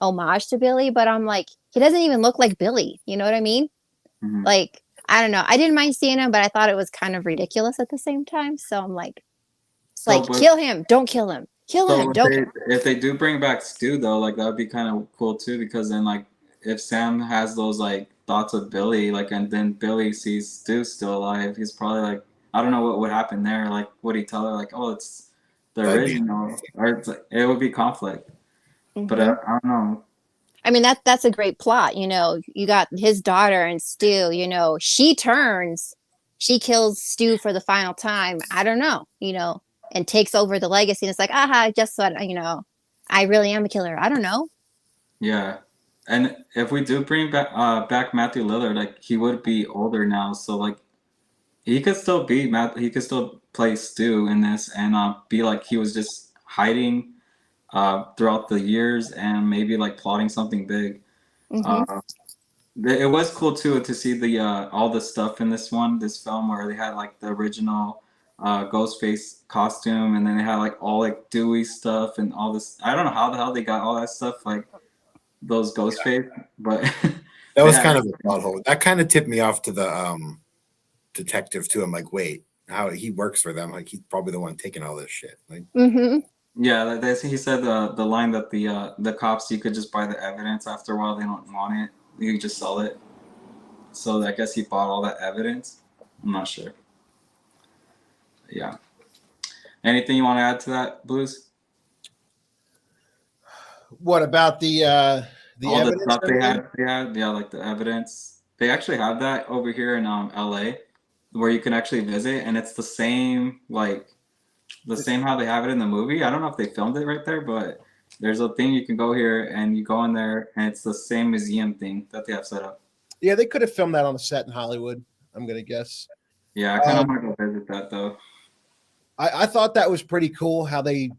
homage to Billy, but I'm like, he doesn't even look like Billy. You know what I mean? Like, I don't know. I didn't mind seeing him, but I thought it was kind of ridiculous at the same time. So I'm like, kill him. Don't kill him. If they do bring back Stu, though, that would be kind of cool too, because then if Sam has those thoughts of Billy, and then Billy sees Stu still alive, he's probably I don't know what would happen there. Would he tell her oh, it's the original, or it would be conflict. But I don't know. That's a great plot. You got his daughter and Stu. She kills Stu for the final time. I don't know. And takes over the legacy. And it's like, just what, I really am a killer. I don't know. Yeah. And if we do bring back Matthew Lillard, he would be older now. So, he could still he could still play Stu in this and be he was just hiding throughout the years and maybe plotting something big. It was cool, too, to see the all the stuff in this film where they had, the original Ghostface costume, and then they had all Dewey stuff and all this. I don't know how the hell they got all that stuff, those Ghostface, but that was kind of a plot hole. That kind of tipped me off to detective too. I'm like, wait, how he works for them? Like he's probably the one taking all this shit. Like, Yeah, he said the line that the cops, you could just buy the evidence after a while. They don't want it. You can just sell it. So I guess he bought all that evidence. I'm not sure. Yeah. Anything you want to add to that, Blues? What about the All the evidence? stuff they had, yeah, like the evidence. They actually have that over here in LA, where you can actually visit, and it's the same how they have it in the movie. I don't know if they filmed it right there, but there's a thing you can go here and you go in there, and it's the same museum thing that they have set up. Yeah, they could have filmed that on a set in Hollywood, I'm gonna guess. Yeah, I kind of want to go visit that though. I thought that was pretty cool how they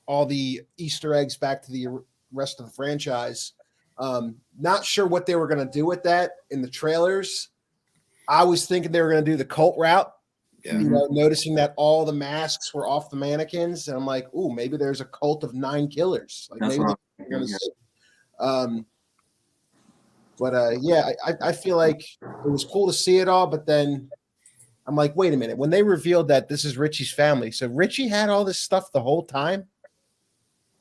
all the Easter eggs back to the rest of the franchise. Not sure what they were going to do with that in the trailers. I was thinking they were going to do the cult route. yeah, You know, noticing that all the masks were off the mannequins, and I'm like, "Ooh, maybe there's a cult of 9 killers." Like That's maybe what they're I'm going to thinking, see. But yeah, I feel like it was cool to see it all, but then I'm like, wait a minute. When they revealed that this is Richie's family, so Richie had all this stuff the whole time.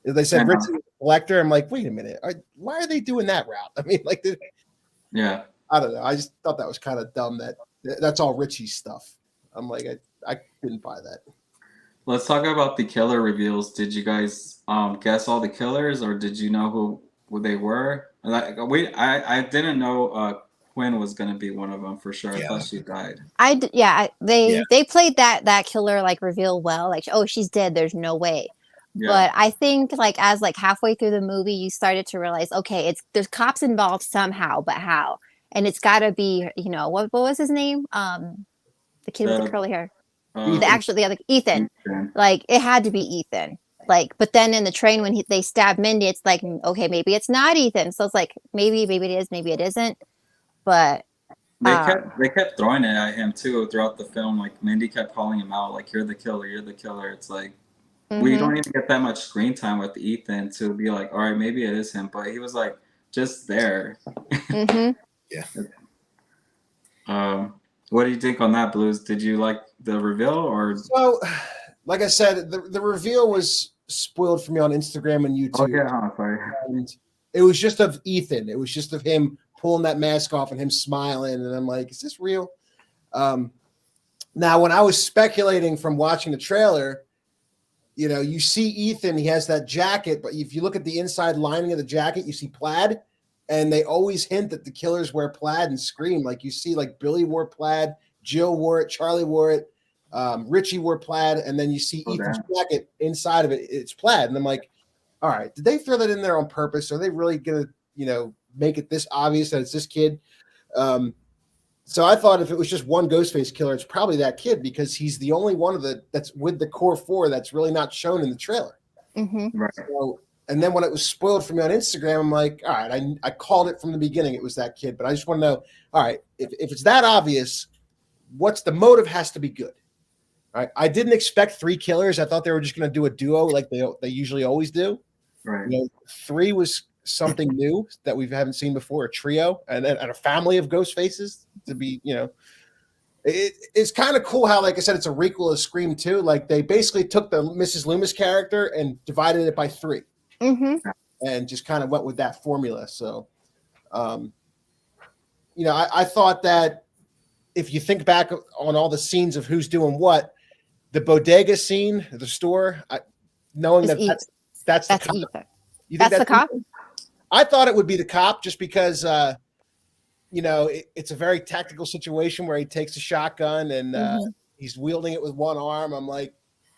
They said Richie was a collector. I'm like, wait a minute. Why are they doing that route? I mean, like, yeah. I don't know. I just thought that was kind of dumb. That's all Richie's stuff. I'm like, I didn't buy that. Let's talk about the killer reveals. Did you guys guess all the killers, or did you know who they were? I didn't know Quinn was gonna be one of them for sure. I thought she died. They played that killer like reveal well. Like, oh, she's dead. There's no way. Yeah. But I think like as like halfway through the movie, you started to realize, okay, there's cops involved somehow, but how? And it's got to be, you know, what was his name? The kid with the curly hair. The other Ethan. Like it had to be Ethan. Like, but then in the train when they stab Mindy, it's like, okay, maybe it's not Ethan. So it's like maybe it is, maybe it isn't. But they kept throwing it at him too throughout the film. Like Mindy kept calling him out, like you're the killer, you're the killer. It's like we don't even get that much screen time with Ethan to be like, all right, maybe it is him. But he was like just there. yeah. What do you think on that, Blues? Did you like the reveal or? So, like I said, the reveal was spoiled for me on Instagram and YouTube. Oh yeah, sorry. And it was just of Ethan. It was just of him pulling that mask off and him smiling. And I'm like, is this real? Now, when I was speculating from watching the trailer, you know, you see Ethan, he has that jacket, but if you look at the inside lining of the jacket, you see plaid. And they always hint that the killers wear plaid and Scream. Like you see, like Billy wore plaid, Jill wore it, Charlie wore it, Richie wore plaid, and then you see Ethan's jacket inside of it. It's plaid, and I'm like, all right, did they throw that in there on purpose? Are they really gonna, you know, make it this obvious that it's this kid? So I thought if it was just one Ghostface killer, it's probably that kid because he's the only one of that's with the core 4 that's really not shown in the trailer. Right. So, and then when it was spoiled for me on Instagram, I'm like, all right, I called it from the beginning. It was that kid, but I just want to know, all right, if it's that obvious, what's the motive has to be good. All right. I didn't expect 3 killers. I thought they were just going to do a duo like they usually always do. Right. You know, 3 was something new that we haven't seen before, a trio and a family of ghost faces to be, you know, it's kind of cool how, like I said, it's a requel of Scream 2. Like they basically took the Mrs. Loomis character and divided it by 3. And just kind of went with that formula. So, you know, I thought that if you think back on all the scenes of who's doing what, the bodega scene, the store, knowing that that's the cop. Ethan. You think that's the cop? I thought it would be the cop just because, you know, it's a very tactical situation where he takes a shotgun and he's wielding it with one arm. I'm like,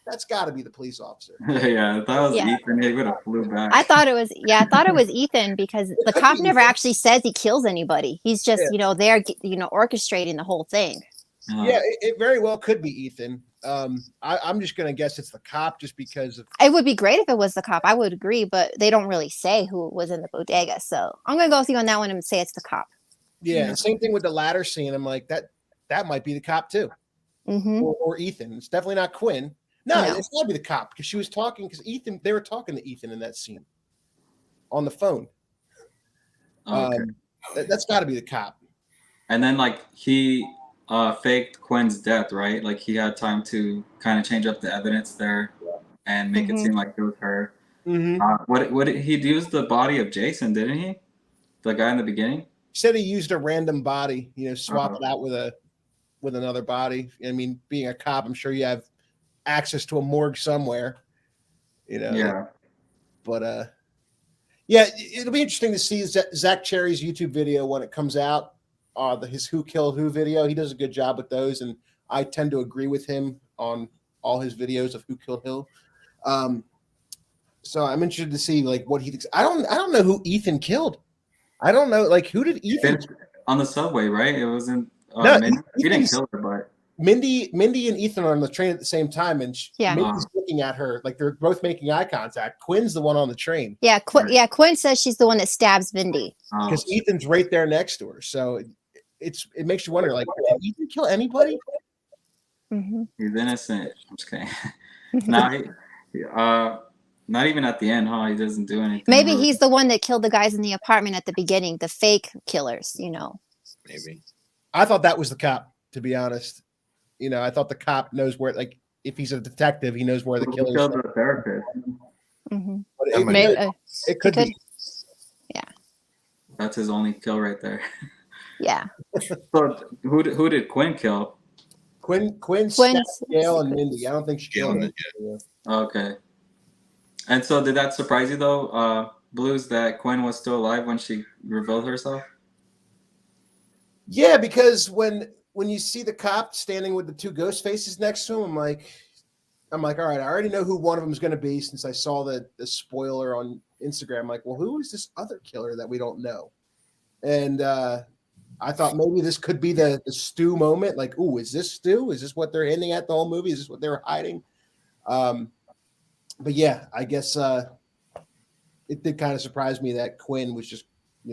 that's got to be the police officer. Yeah, that was Ethan. He would have flew back. I thought it was Ethan because the cop never actually says he kills anybody. He's just, you know, there, you know, orchestrating the whole thing. Yeah, it very well could be Ethan. I'm just going to guess it's the cop just because of. It would be great if it was the cop. I would agree, but they don't really say who was in the bodega. So I'm going to go with you on that one and say it's the cop. Yeah, same thing with the ladder scene. I'm like, that might be the cop too. Or Ethan. It's definitely not Quinn. No, it's got to be the cop because she was talking they were talking to Ethan in that scene on the phone. Okay. That's got to be the cop. And then like faked Quinn's death, right? Like he had time to kind of change up the evidence there and make it Mhm. seem like it was her. Mm-hmm. What he used the body of Jason, didn't he? The guy in the beginning. He said he used a random body, swap Uh-huh. it out with another body. I mean, being a cop, I'm sure you have access to a morgue somewhere. Yeah. But yeah, it'll be interesting to see Zach Cherry's YouTube video when it comes out. His Who Killed Who video. He does a good job with those, and I tend to agree with him on all his videos of Who Killed Who. So I'm interested to see like what he thinks. I don't know who Ethan killed. I don't know, like, who did Ethan It's on the subway, right? It wasn't. No, He didn't kill her, but Mindy and Ethan are on the train at the same time, and Yeah. Mindy's looking at her like they're both making eye contact. Quinn's the one on the train Yeah, Right. Quinn says she's the one that stabs Mindy. because Ethan's right there next to her. So it makes you wonder, like, did Ethan kill anybody? Mhm. he's innocent. I'm just kidding. Now not even at the end, huh? He doesn't do anything. Maybe really. he's the one that killed the guys in the apartment at the beginning, the fake killers, Maybe. I thought that was the cop, to be honest. I thought the cop knows where, like, if he's a detective, he knows where the Who killer's killed from. the therapist. Mhm. But That it, might Maybe, it could could- be. That's his only kill right there. yeah. So who did Quinn kill? Quinn Quinn's- stabbed Gail and Mindy. I don't think she Gail killed and him. Okay. And so did that surprise you though, Blues, that Quinn was still alive when she revealed herself? Yeah, because when you see the cop standing with the two ghost faces next to him, I'm like, all right, I already know who one of them is going to be since I saw the spoiler on Instagram. I'm like, well, who is this other killer that we don't know? And I thought maybe this could be the Stu moment. Like, ooh, is this Stu? Is this what they're hinting at the whole movie? Is this what they were hiding? But yeah, I guess it did kind of surprise me that Quinn was just, she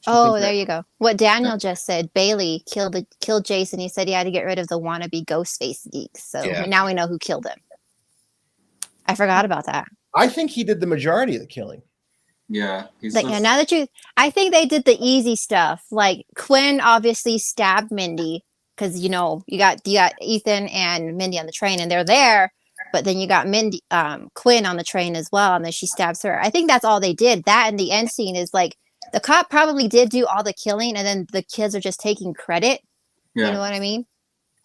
Oh, thinks there that- you go. What Daniel just said, Bailey killed Jason. He said he had to get rid of the wannabe ghost face geeks. So Yeah. now we know who killed him. I forgot about that. I think he did the majority of the killing. Yeah. He's Like, yeah, I think they did the easy stuff. Like Quinn obviously stabbed Mindy because you got Ethan and Mindy on the train and they're there, but then you got Quinn on the train as well, and then she stabs her. I think that's all they did. That and the end scene is like the cop probably did do all the killing, and then the kids are just taking credit. yeah. You know what I mean?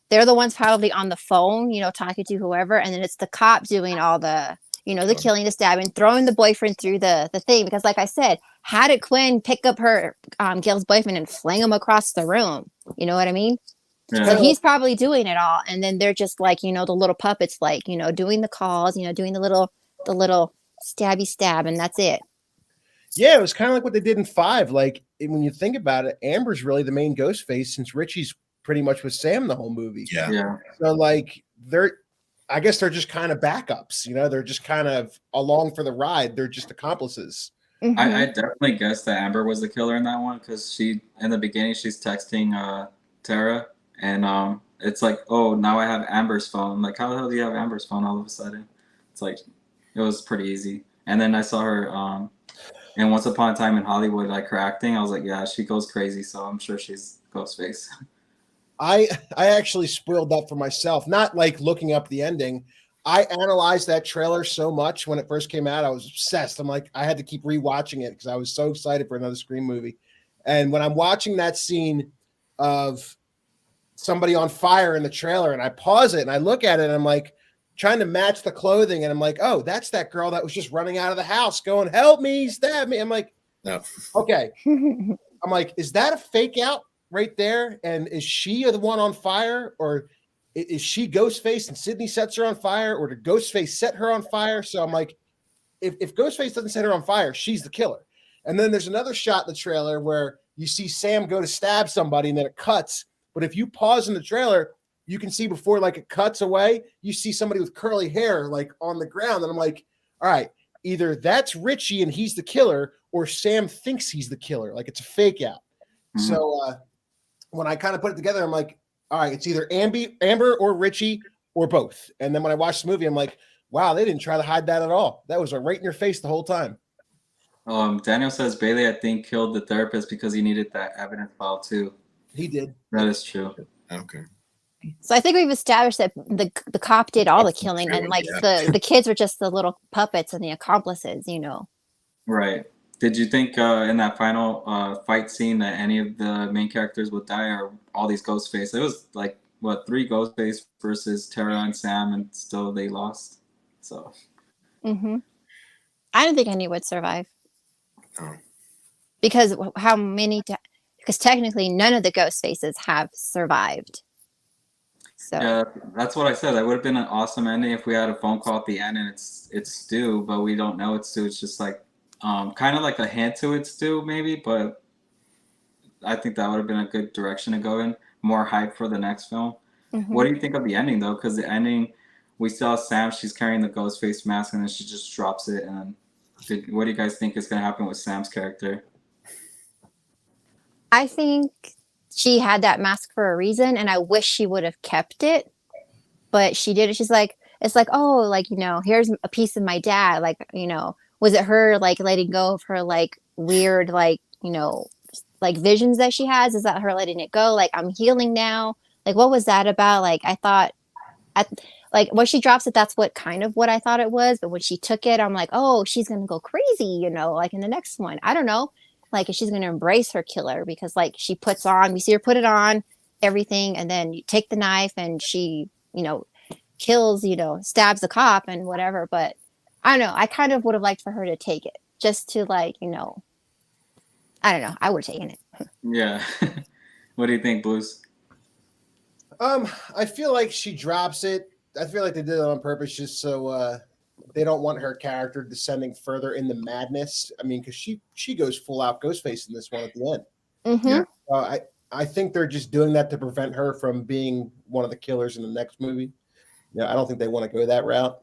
They're the ones probably on the phone, talking to whoever, and then it's the cop doing all the the killing, the stabbing, throwing the boyfriend through the thing. Because like I said, how did Quinn pick up her Gail's boyfriend and fling him across the room? You know what I mean? Yeah. So he's probably doing it all, and then they're just like the little puppets, like doing the calls, doing the little stabby stab, and that's it. Yeah, it was kind of like what they did in 5. Like, when you think about it, Amber's really the main ghost face since Richie's pretty much with Sam the whole movie. Yeah. Yeah. So like I guess they're just kind of backups, they're just kind of along for the ride. They're just accomplices. Mhm. I definitely guessed that Amber was the killer in that one because she, in the beginning, she's texting Tara, and it's like, oh, now I have Amber's phone. I'm like, how the hell do you have Amber's phone all of a sudden? It's like, it was pretty easy. And then I saw her in Once Upon a Time in Hollywood, like her acting. I was like, yeah, she goes crazy, so I'm sure she's Ghostface. I actually spoiled that for myself, not like looking up the ending. I analyzed that trailer so much when it first came out. I was obsessed. I'm like, I had to keep rewatching it because I was so excited for another Scream movie. And when I'm watching that scene of somebody on fire in the trailer, and I pause it and I look at it, and I'm like trying to match the clothing, and I'm like, oh, that's that girl that was just running out of the house going, help me, stab me. I'm like, No. okay. I'm like, is that a fake out right there? And is she the one on fire, or is she Ghostface and Sydney sets her on fire, or did Ghostface set her on fire? So I'm like, if Ghostface doesn't set her on fire, she's the killer. And then there's another shot in the trailer where you see Sam go to stab somebody and then it cuts. But if you pause in the trailer, you can see before like it cuts away, you see somebody with curly hair like on the ground. And I'm like, all right, either that's Richie and he's the killer, or Sam thinks he's the killer. Like it's a fake out. Mhm. So when I kind of put it together, I'm like, all right, it's either Amber or Richie or both. And then when I watched the movie, I'm like, wow, they didn't try to hide that at all. That was right in your face the whole time. Daniel says Bailey, I think, killed the therapist because he needed that evidence file too. He did. That is true. Okay. So I think we've established that the cop did all the killing, and like Yeah. the kids were just the little puppets and the accomplices, you know. Right. Did you think in that final fight scene that any of the main characters would die, or all these Ghostface? It was like what, 3 Ghostface versus Tara and Sam, and still they lost. So Hmm. I don't think any would survive Oh. because how many? Because technically, none of the ghost faces have survived. So yeah, that's what I said. That would have been an awesome ending if we had a phone call at the end and it's Stu, but we don't know it's Stu. It's just like kind of like a hint to it's Stu maybe, but I think that would have been a good direction to go in. More hype for the next film. mhm. What do you think of the ending though? Because the ending, we saw Sam. She's carrying the ghost face mask, and then she just drops it. And what do you guys think is going to happen with Sam's character? I think she had that mask for a reason, and I wish she would have kept it, but she did it. She's like, it's like, oh, like, you know, here's a piece of my dad. Like, you know, was it her like letting go of her like weird, like, you know, like visions that she has? Is that her letting it go? Like, I'm healing now. Like, what was that about? Like, I thought at like when she drops it, that's what kind of what I thought it was. But when she took it, I'm like, oh, she's gonna go crazy, you know, like in the next one. I don't know. Like if she's gonna embrace her killer because like she puts on, we see her put it on, everything, and then you take the knife and she, you know, kills, you know, stabs the cop and whatever. But I don't know. I kind of would have liked for her to take it. Just to like, you know, I don't know. I would have taken it. Yeah. What do you think, Blues? I feel like she drops it. I feel like they did it on purpose just so they don't want her character descending further in the madness. I mean, because she goes full out Ghostface in this one at the end. Mm-hmm. Yeah. I think they're just doing that to prevent her from being one of the killers in the next movie. I don't think they want to go that route.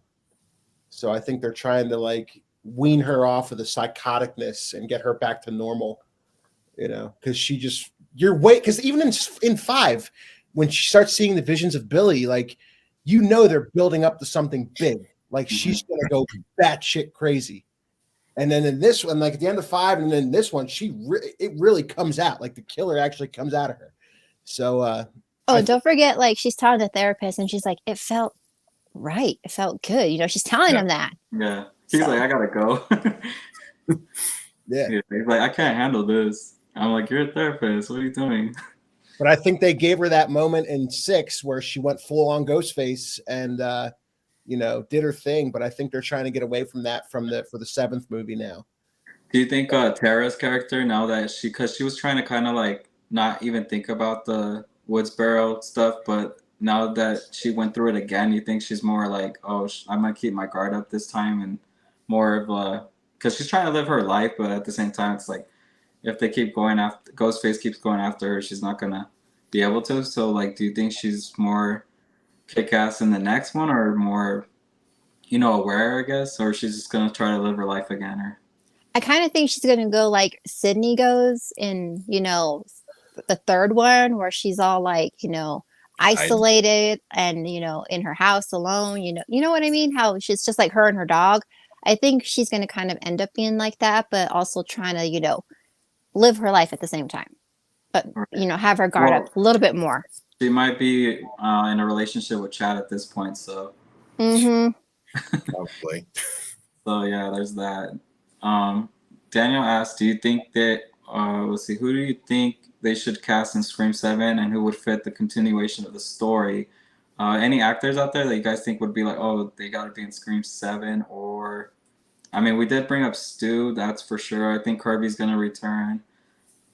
So I think they're trying to like wean her off of the psychoticness and get her back to normal. You know, because she just because even in 5, when she starts seeing the visions of Billy, like you know they're building up to something big. Like she's gonna go batshit crazy. And then in this one, like at the end of 5, and then this one, it really comes out. Like the killer actually comes out of her. So Oh, don't forget, like she's telling the therapist, and she's like, "It felt right. It felt good." You know, she's telling him that. Yeah. He's So- like, I gotta go. yeah. He's like, I can't handle this. I'm like, you're a therapist. What are you doing? But I think they gave her that moment in 6 where she went full on Ghostface and you know, did her thing. But I think they're trying to get away from that for the 7th movie now. Do you think Tara's character, now that because she was trying to kind of like not even think about the Woodsboro stuff, but now that she went through it again, you think she's more like, oh, I'm gonna keep my guard up this time, and more of a, because she's trying to live her life, but at the same time, it's like if they keep going after, Ghostface keeps going after her, she's not gonna be able to. So like, do you think she's more kick-ass in the next one, or more, you know, aware, I guess, or she's just gonna try to live her life again, or? I kind of think she's gonna go like Sydney goes in, you know, the 3rd one where she's all like, you know, isolated and you know in her house alone. You know what I mean? How she's just like her and her dog. I think she's gonna kind of end up being like that, but also trying to, you know, live her life at the same time, but you know, have her guard up a little bit more. She might be in a relationship with Chad at this point, so. Mm-hmm. Probably. So yeah, there's that. Daniel asked, do you think that, let's see, who do you think they should cast in Scream 7 and who would fit the continuation of the story? Any actors out there that you guys think would be like, oh, they got to be in Scream 7? Or, I mean, we did bring up Stu, that's for sure. I think Kirby's going to return.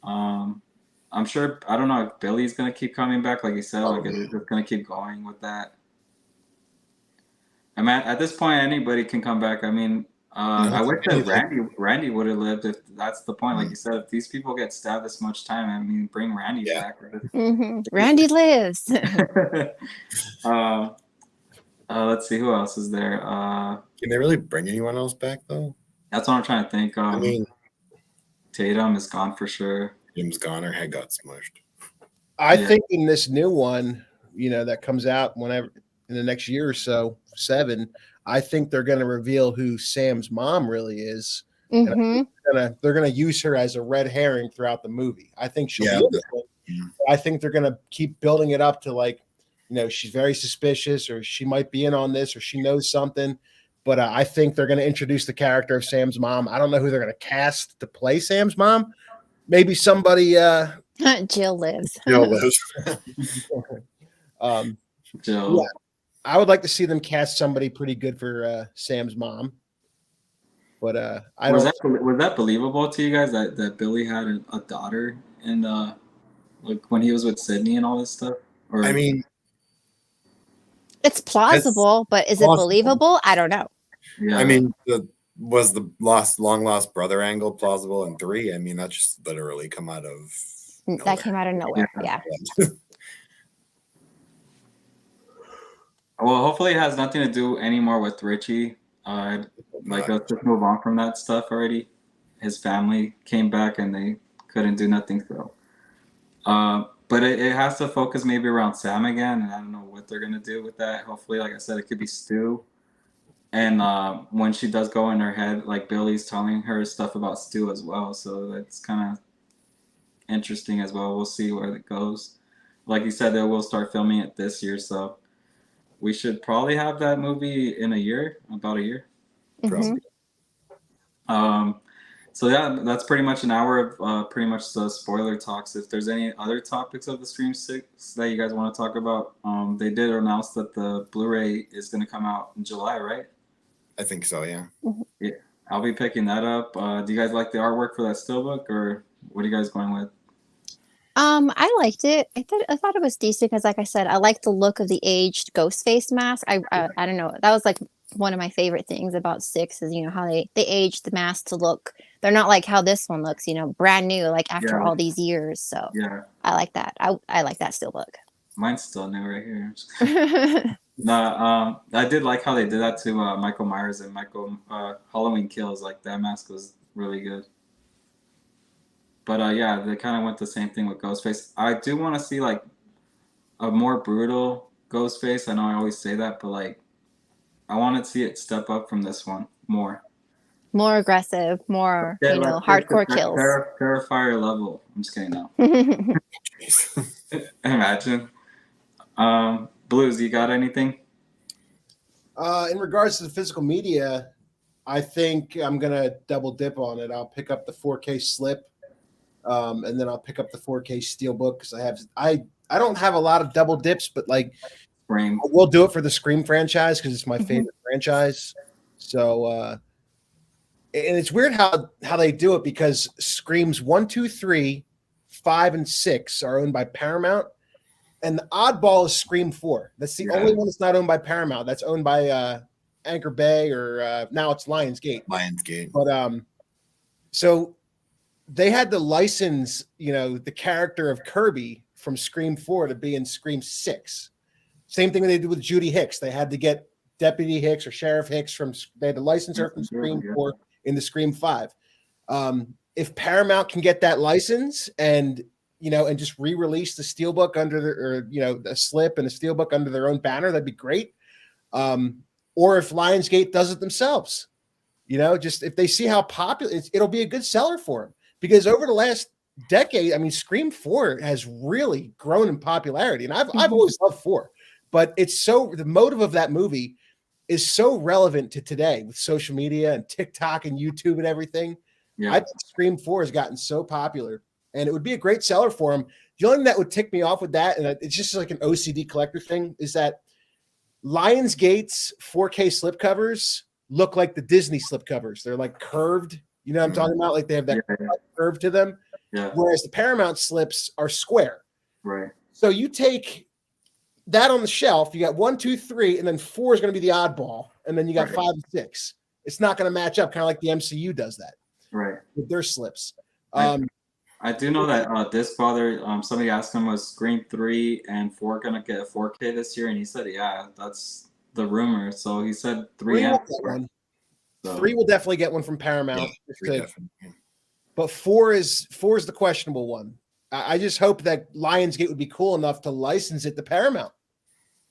I'm sure, I don't know if Billy's going to keep coming back, like you said, like it's just going to keep going with that. I mean, at this point, anybody can come back. I mean, I wish that Randy would have lived, if that's the point. Like you said, if these people get stabbed this much time, I mean, bring Randy back. Mm-hmm. Randy lives. Let's see, who else is there? Can they really bring anyone else back though? That's what I'm trying to think. I mean, Tatum is gone for sure. Jim's gone. Her head got smushed. I think in this new one, you know, that comes out whenever in the next year or so, 7, I think they're going to reveal who Sam's mom really is. Mm-hmm. They're gonna use her as a red herring throughout the movie. I think she'll be I think they're going to keep building it up to like, you know, she's very suspicious, or she might be in on this, or she knows something. But I think they're going to introduce the character of Sam's mom. I don't know who they're going to cast to play Sam's mom. Maybe somebody. Jill lives. Jill lives. Jill. Yeah, I would like to see them cast somebody pretty good for Sam's mom. But I was don't. was that believable to you guys that Billy had a daughter and like when he was with Sydney and all this stuff? Or I mean, It's plausible, but is it plausible. believable? I don't know. yeah. I mean, was the long lost brother angle plausible in 3? I mean, that just literally come out of nowhere. That came out of nowhere. Yeah. Well, hopefully it has nothing to do anymore with Richie. Like let's just move on from that stuff already. His family came back and they couldn't do nothing. So, but it has to focus maybe around Sam again, and I don't know what they're gonna do with that. Hopefully, like I said, it could be Stu. And when she does go in her head, like Billy's telling her stuff about Stu as well. So that's kind of interesting as well. We'll see where it goes. Like you said, they will start filming it this year, so we should probably have that movie in a year, about a year. Mhm. So yeah, that's pretty much an hour of pretty much the spoiler talks. If there's any other topics of the Scream 6 that you guys want to talk about, they did announce that the Blu-ray is going to come out in July, right? I think so, yeah. Yeah, I'll be picking that up. Do you guys like the artwork for that steelbook, or what are you guys going with? I liked it. I thought it was decent because, like I said, I like the look of the aged ghost face mask. I don't know. That was like one of my favorite things about 6 is, you know, how they aged the mask to look. They're not like how this one looks, you know, brand new, like after Yeah. all these years. So Yeah, I like that. I like that steelbook. mine's still new right here. No, I did like how they did that to Michael Myers and Michael Halloween Kills. Like that mask was really good. But yeah, they kind of went the same thing with Ghostface. I do want to see like a more brutal Ghostface. I know I always say that, but like I want to see it step up from this one more. More aggressive, more, Yeah, you know, like hardcore that kills. Terrifier level. I'm just kidding now. Jeez. Imagine. Blues, you got anything? In regards to the physical media, I think I'm gonna double dip on it. I'll pick up the 4K slip, and then I'll pick up the 4K steelbook because I don't have a lot of double dips, but like Scream. we'll do it for the Scream franchise because it's my Mhm. favorite franchise. So, and it's weird how they do it because Screams 1, 2, 3, 5, and 6 are owned by Paramount, and the oddball is Scream 4. That's the only one that's not owned by Paramount. That's owned by Anchor Bay, or now it's Lionsgate. Lionsgate. But so they had to license, you know, the character of Kirby from Scream 4 to be in Scream 6. Same thing they did with Judy Hicks. They had to get Deputy Hicks or Sheriff Hicks they had to license her from Scream 4 into Scream 5. If Paramount can get that license and, you know, and just re-release the steelbook under or, you know, a slip and a steelbook under their own banner, that'd be great. Or if Lionsgate does it themselves, you know, just if they see how popular it'll be a good seller for them, because over the last decade, I mean, Scream 4 has really grown in popularity, and I've always loved 4, but the motive of that movie is so relevant to today with social media and TikTok and YouTube and everything. Yeah. I think Scream 4 has gotten so popular, and it would be a great seller for them. The only thing that would tick me off with that, and it's just like an OCD collector thing, is that Lionsgate's 4K slipcovers look like the Disney slipcovers. They're like curved. You know what I'm talking about? Like they have that curve to them. Yeah. Whereas the Paramount slips are square. Right. So you take that on the shelf, you got 1, 2, 3, and then 4 is going to be the oddball. And then you got 5 and 6. It's not going to match up, kind of like the MCU does that. Right. With their slips. I do know that Disc Father, somebody asked him, was Scream 3 and 4 going to get a 4K this year? And he said, yeah, that's the rumor. So he said 3 and 4. So. 3 will definitely get one from Paramount. Yeah, but 4 is the questionable one. I just hope that Lionsgate would be cool enough to license it to Paramount.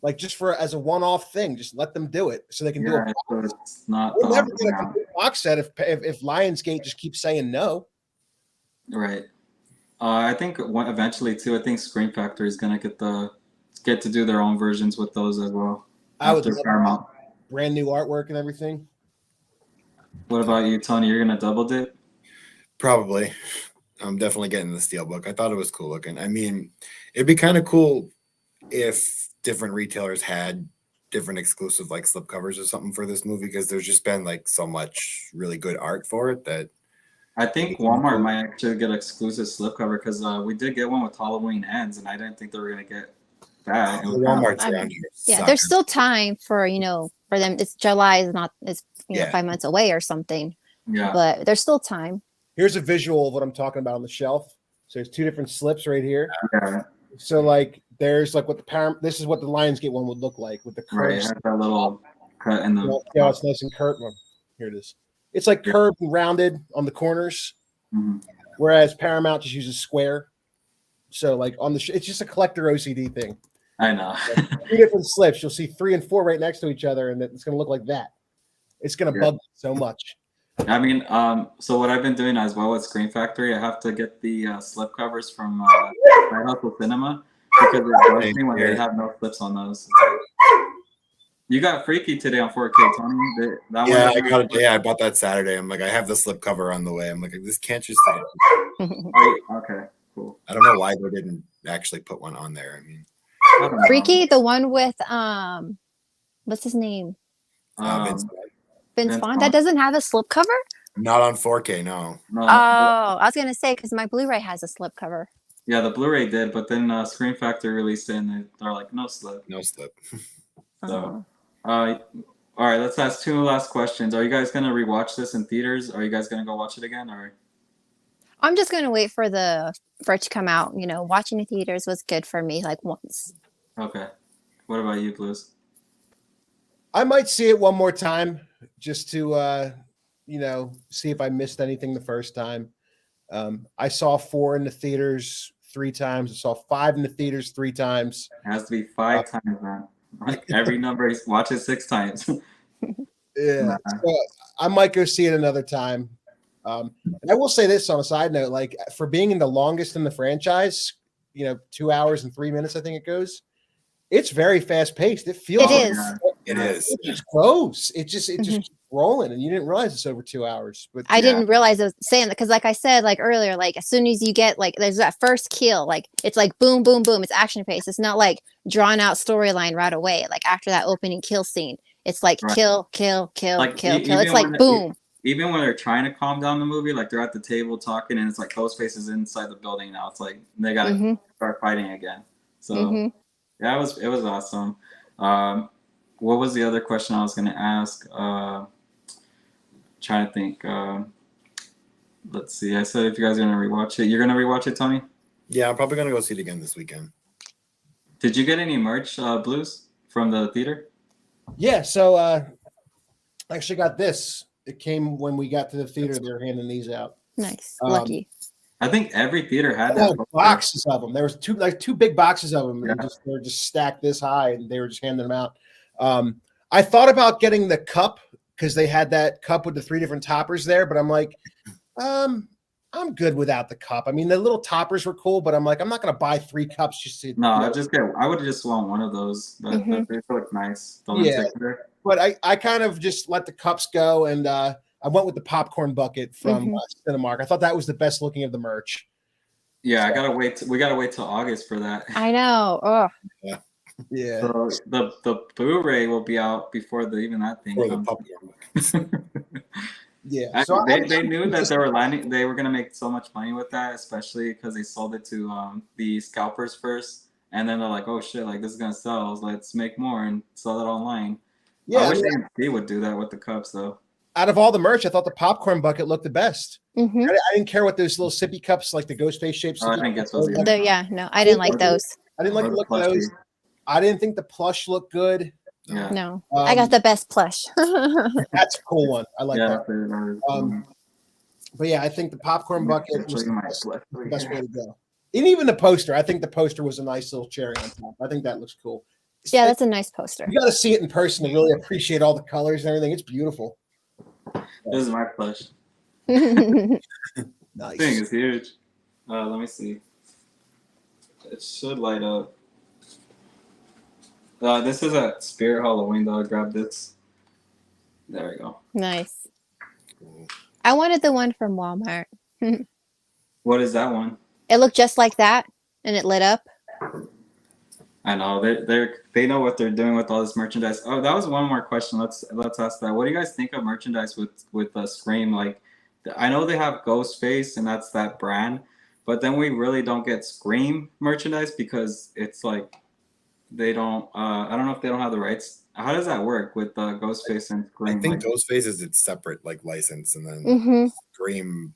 Like just as a one-off thing, just let them do it so they can do it. So it's not we'll never get a complete box set if Lionsgate just keeps saying no. Right. I think eventually too. I think Scream Factory is gonna get to do their own versions with those as well I would after love Paramount. brand new artwork and everything. What about you, Tony? You're gonna double dip? Probably. I'm definitely getting the Steelbook. I thought it was cool looking. I mean, it'd be kind of cool if different retailers had different exclusive like slipcovers or something for this movie, because there's just been like so much really good art for it that I think Walmart might actually get exclusive slipcover because we did get one with Halloween Ends, and I didn't think they were gonna get that. It the was kind of- Walmart's I around mean, here. Yeah, suck. there's still time for for them. It's July is not it's Yeah. 5 months away or something, yeah. but there's still time. Here's a visual of what I'm talking about on the shelf. So there's two different slips right here. Yeah, So like there's like what this is what the Lionsgate one would look like with the right. It curves. has that little cut in the. Yeah, it's nice and curved. Well, here it is. It's like curved and rounded on the corners, Mhm. whereas Paramount just uses square. So like on the it's just a collector OCD thing. I know. Two different slips. You'll see 3 and 4 right next to each other, and it's going to look like that. It's going to Yeah. bug me so much. I mean, so what I've been doing as well with Screen Factory, I have to get the slip covers from Red Hustle Cinema because it bugs me when they have no slips on those. You got Freaky today on 4K, Tony. That Yeah, one I got it. Yeah, I bought that Saturday. I'm like, I have the slipcover on the way. I'm like, this can't just. Oh, okay, cool. I don't know why they didn't actually put one on there. I mean, I don't know. Freaky, the one with what's his name? Vince, Vince Vince Vaughn. Vaughn. That doesn't have a slipcover? not on 4K. No. No, Oh, I was gonna say because my Blu-ray has a slipcover. yeah, the Blu-ray did, but then Screen Factory released it, and they're like, no slip. No slip. So, all right, let's ask 2 last questions. Are you guys gonna rewatch this in theaters? Are you guys gonna go watch it again, or? I'm just gonna wait for it to come out. Watching in theaters was good for me like once. Okay. What about you, Blues? I might see it one more time just to, see if I missed anything the first time. I saw 4 in the theaters 3 times. I saw 5 in the theaters 3 times. It has to be 5 times, man. Like every number, watch it 6 times. Yeah, Nah. so I might go see it another time. And I will say this on a side note, like for being in the longest in the franchise, 2 hours and 3 minutes, I think it goes. It's very fast paced. It feels. It like is. It is. It just goes. It just keeps rolling, and you didn't realize it's over 2 hours. But I didn't realize I was saying that because, like I said, like earlier, like as soon as you get like there's that first kill, like it's like boom, boom, boom. It's action paced. It's not like drawn out storyline right away. Like after that opening kill scene, it's like Right. kill, kill, kill, Like, kill, e- kill. It's even like when- boom. Even when they're trying to calm down the movie, like they're at the table talking, and it's like Ghostface is inside the building now. It's like they gotta Mhm. start fighting again. So Mhm. yeah, it was awesome. What was the other question I was gonna ask? Trying to think. Let's see. I said if you guys are gonna rewatch it, you're gonna rewatch it, Tony. Yeah, I'm probably gonna go see it again this weekend. Did you get any merch, Blues, from the theater? yeah, so I actually got this. It came when we got to the theater. They were handing these out. Nice. Um, Lucky. I think every theater had Oh, that. before. boxes of them. There was two big boxes of them, and Yeah. they were just stacked this high, and they were just handing them out. I thought about getting the cup because they had that cup with the 3 different toppers there, but I'm like, I'm good without the cup. I mean, the little toppers were cool, but I'm like, I'm not going to buy 3 cups just to. No, I would just want one of those. But Mhm. they look nice. The Yeah. lipstick. But I kind of just let the cups go, and I went with the popcorn bucket from Mhm. Cinemark. I thought that was the best looking of the merch. Yeah, I gotta wait. We gotta wait till August for that. I know. Oh, Yeah. So the Blu-ray will be out before even that thing Or the comes. popcorn. Yeah. So They knew that they were gonna make so much money with that, especially because they sold it to the scalpers first, and then they're like, oh shit, like this is gonna sell. Let's make more and sell it online. yeah. I I wish mean, AMC would do that with the cups though. out of all the merch, I thought the popcorn bucket looked the best. mhm. I didn't care what those little sippy cups, like the ghost face shapes. Oh, I didn't get those either. Yeah, I didn't like those. I didn't like Or the the look of those. plushie. I didn't think the plush looked good. Yeah. No, I got Um, the best plush. That's a cool one. I like Yeah, that. that is, But yeah, I think the popcorn bucket was Show you the my best, plush the right best here. way to go. And even the poster, I think the poster was a nice little cherry on top. I think that looks cool. Yeah, that's a nice poster. You got to see it in person to really appreciate all the colors and everything. It's beautiful. This is my plush. Mhm. Nice. Thing is huge. Let me see. It should light up. This is a Spirit Halloween though. I grabbed this. There we go. Nice. Cool. I wanted the one from Walmart. What is that one? It looked just like that, and it lit up. I know they know what they're doing with all this merchandise. Oh, that was one more question. Let's ask that. What do you guys think of merchandise with Scream? Like, I know they have Ghostface, and that's that brand, but then we really don't get Scream merchandise because it's like they don't. I don't know if they don't have the rights. How does that work with Ghostface and Scream? I think like, Ghostface is its separate like license, and then Mm-hmm. Scream.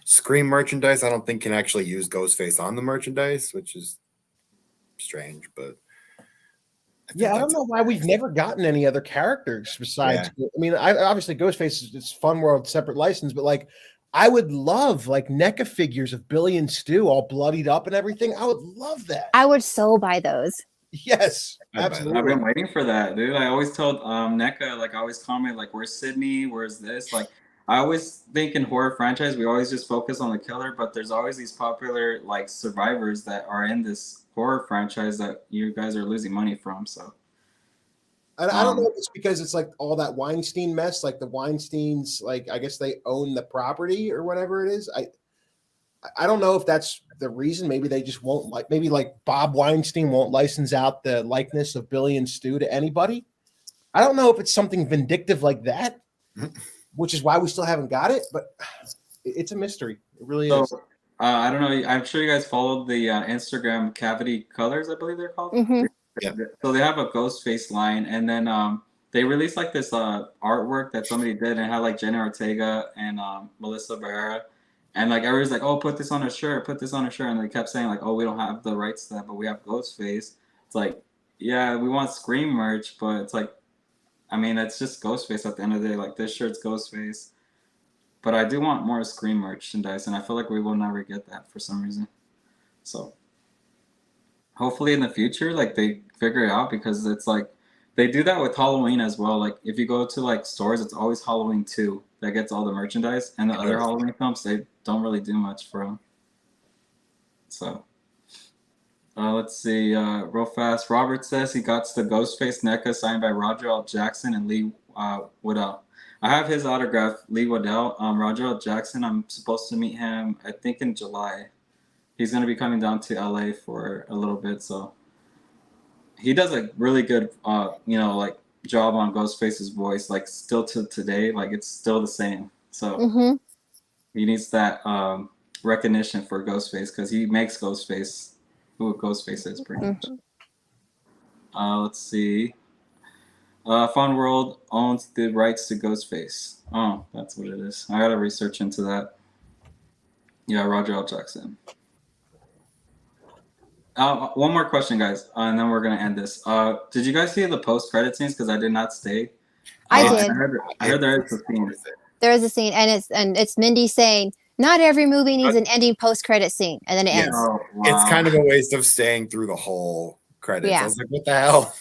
Scream merchandise. I don't think can actually use Ghostface on the merchandise, which is strange. But I don't know why we've never gotten any other characters besides. I mean, obviously Ghostface is Fun World separate license, but like, I would love like NECA figures of Billy and Stu all bloodied up and everything. I would love that. I would so buy those. Yes, I'd buy that. absolutely. I've been waiting for that, dude. I always told NECA, like I always comment, like, where's Sydney? Where's this? Like, I always think in horror franchise, we always just focus on the killer, but there's always these popular like survivors that are in this horror franchise that you guys are losing money from. So I don't know if it's because it's like all that Weinstein mess, like the Weinsteins, like I guess they own the property or whatever it is. I don't know if that's the reason. Maybe they just won't like. Maybe like Bob Weinstein won't license out the likeness of Billy and Stu to anybody. I don't know if it's something vindictive like that, which is why we still haven't got it. But it's a mystery. It really is. I don't know. I'm sure you guys followed the Instagram Cavity Colors, I believe they're called. Mm-hmm. Yeah. So they have a Ghostface line, and then they released like this artwork that somebody did, and it had like Jenna Ortega and Melissa Barrera, and like everybody's like, "Oh, put this on a shirt, put this on a shirt," and they kept saying like, "Oh, we don't have the rights to that, but we have Ghostface." It's like, yeah, we want Scream merch, but it's like, I mean, it's just Ghostface at the end of the day. Like this shirt's Ghostface, but I do want more Scream merchandise, and I feel like we will never get that for some reason. So hopefully in the future, like they figure it out, because it's like they do that with Halloween as well. Like if you go to like stores, it's always Halloween 2 that gets all the merchandise, and the other Halloween films, they don't really do much for them. So let's see, real fast. Robert says he got the Ghostface NECA signed by Roger L. Jackson and Lee Waddell. I have his autograph, Lee Waddell. Roger L. Jackson, I'm supposed to meet him, I think in July. He's going to be coming down to LA for a little bit, so he does a really good, like job on Ghostface's voice. Like still to today, like it's still the same. So he needs that recognition for Ghostface, because he makes Ghostface who Ghostface is pretty much. Let's see. Fun World owns the rights to Ghostface. Oh, that's what it is. I gotta research into that. Yeah, Roger L. Jackson. One more question, guys, and then we're gonna end this. Did you guys see the post-credit scenes? Because I did not stay. I did. I heard there is a scene. There is a scene, and it's Mindy saying, "Not every movie needs an ending post-credit scene," and then it ends. Oh, wow. It's kind of a waste of staying through the whole credits. Yeah. I was like, what the hell?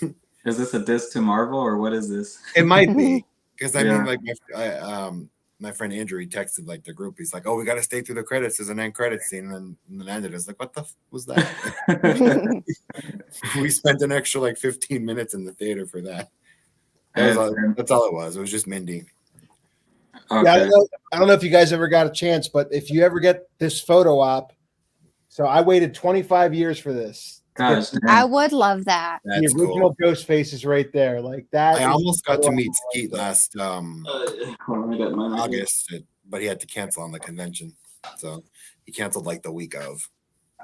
Is this a diss to Marvel, or what is this? It might be, because I Yeah. mean, like my friend Andrew, he texted like the group. He's like, "Oh, we got to stay through the credits. There's an end credit scene," and then ended. I was like, "What the was that?" We spent an extra like 15 minutes in the theater for that. That's all it was. It was just Mindy. Okay. Yeah, I don't know if you guys ever got a chance, but if you ever get this photo op, so I waited 25 years for this. Gosh, I would love that. That's The original cool. Ghostface is right there, like that. I almost got to meet Skeet last Hold on, I got mine right here. August, but he had to cancel on the convention, so he canceled like the week of.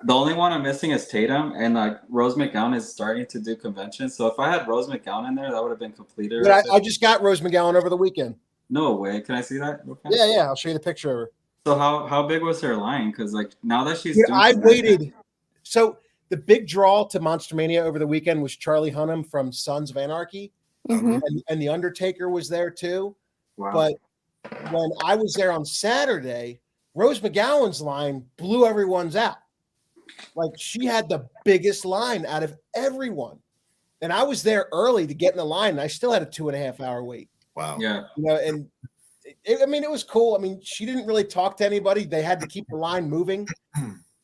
The only one I'm missing is Tatum, and like Rose McGowan is starting to do conventions. So if I had Rose McGowan in there, that would have been completed. But I just got Rose McGowan over the weekend. No way. Can I see that? Okay. Yeah, I'll show you the picture of her. So how big was her line? Because like now that she's Dude, doing I conventions- waited. So the big draw to Monster Mania over the weekend was Charlie Hunnam from Sons of Anarchy, Mhm. and the Undertaker was there too. Wow. But when I was there on Saturday, Rose McGowan's line blew everyone's out. Like she had the biggest line out of everyone, and I was there early to get in the line, and I still had a 2.5 hour wait. Wow. Yeah. You know, and I mean, it was cool. I mean, she didn't really talk to anybody. They had to keep the line moving,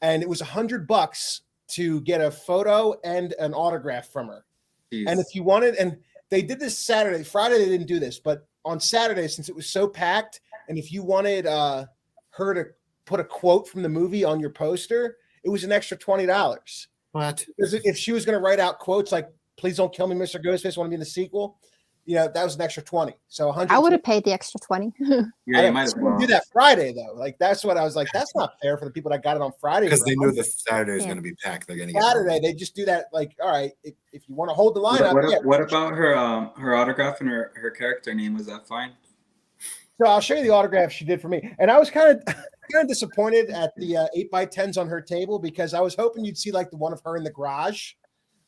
and it was $100 to get a photo and an autograph from her. Jeez. And if you wanted, and they did this Saturday, Friday they didn't do this, but on Saturday, since it was so packed, and if you wanted her to put a quote from the movie on your poster, it was an extra $20. What? Because if she was going to write out quotes like "Please don't kill me, Mr. Ghostface, I want to be in the sequel," that was an extra 20. So 100. I would have paid the extra 20. Yeah, you might as well do that Friday though. Like that's what I was like. That's not fair for the people that got it on Friday Because they for knew the Saturday was going to be packed. They're going to Saturday. They just do that. Like, all right, if you want to hold the line up. What about her her autograph and her character name? Was that fine? So I'll show you the autograph she did for me, and I was kind of disappointed at the 8x10s on her table because I was hoping you'd see like the one of her in the garage.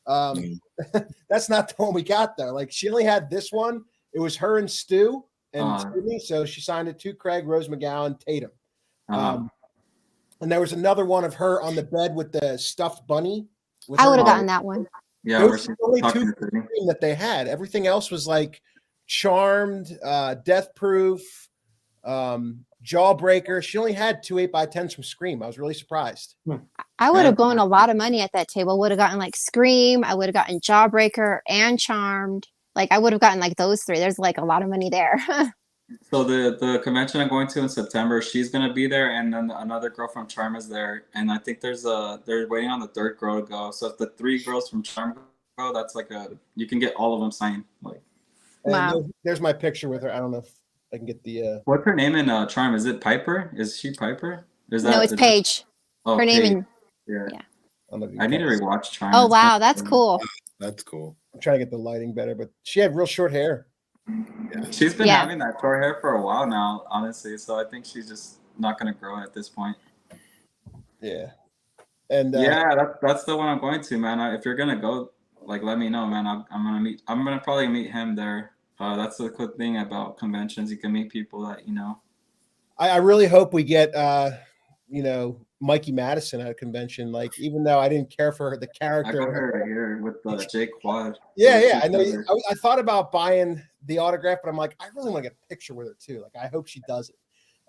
That's not the one we got though. Like she only had this one. It was her and Stu and Sydney. So she signed it to Craig, Rose McGowan, Tatum. And there was another one of her on the bed with the stuffed bunny. I would have gotten that one. Yeah, those were the only two that they had. Everything else was like Charmed, Death Proof, Jawbreaker. She only had 2 8x10s from Scream. I was really surprised. I would have blown a lot of money at that table. Would have gotten like Scream. I would have gotten Jawbreaker and Charmed. Like I would have gotten like those 3. There's like a lot of money there. So the convention I'm going to in September, she's gonna be there, and then another girl from Charm is there, and I think they're waiting on the 3rd girl to go. So if the 3 girls from Charm go, that's like you can get all of them signed. Like, wow. There's my picture with her. I don't know if I can get the. What's her name in Charm? Is it Piper? Is she Piper? No, it's Paige. Oh, her Paige. name Yeah. I need to rewatch Charm. Oh wow, that's cool. That's cool. I'm trying to get the lighting better, but she had real short hair. Yeah. She's been having that short hair for a while now, honestly. So I think she's just not gonna grow at this point. Yeah. And that's the one I'm going to, man. If you're gonna go, like, let me know, man. I'm gonna probably meet him there. That's the good thing about conventions. You can meet people that you know. I really hope we get Mikey Madison at a convention. Like, even though I didn't care for the character. I got her right here with Jake Quad. Yeah. I know. I thought about buying the autograph, but I'm like, I really want to get a picture with her too. Like, I hope she does it.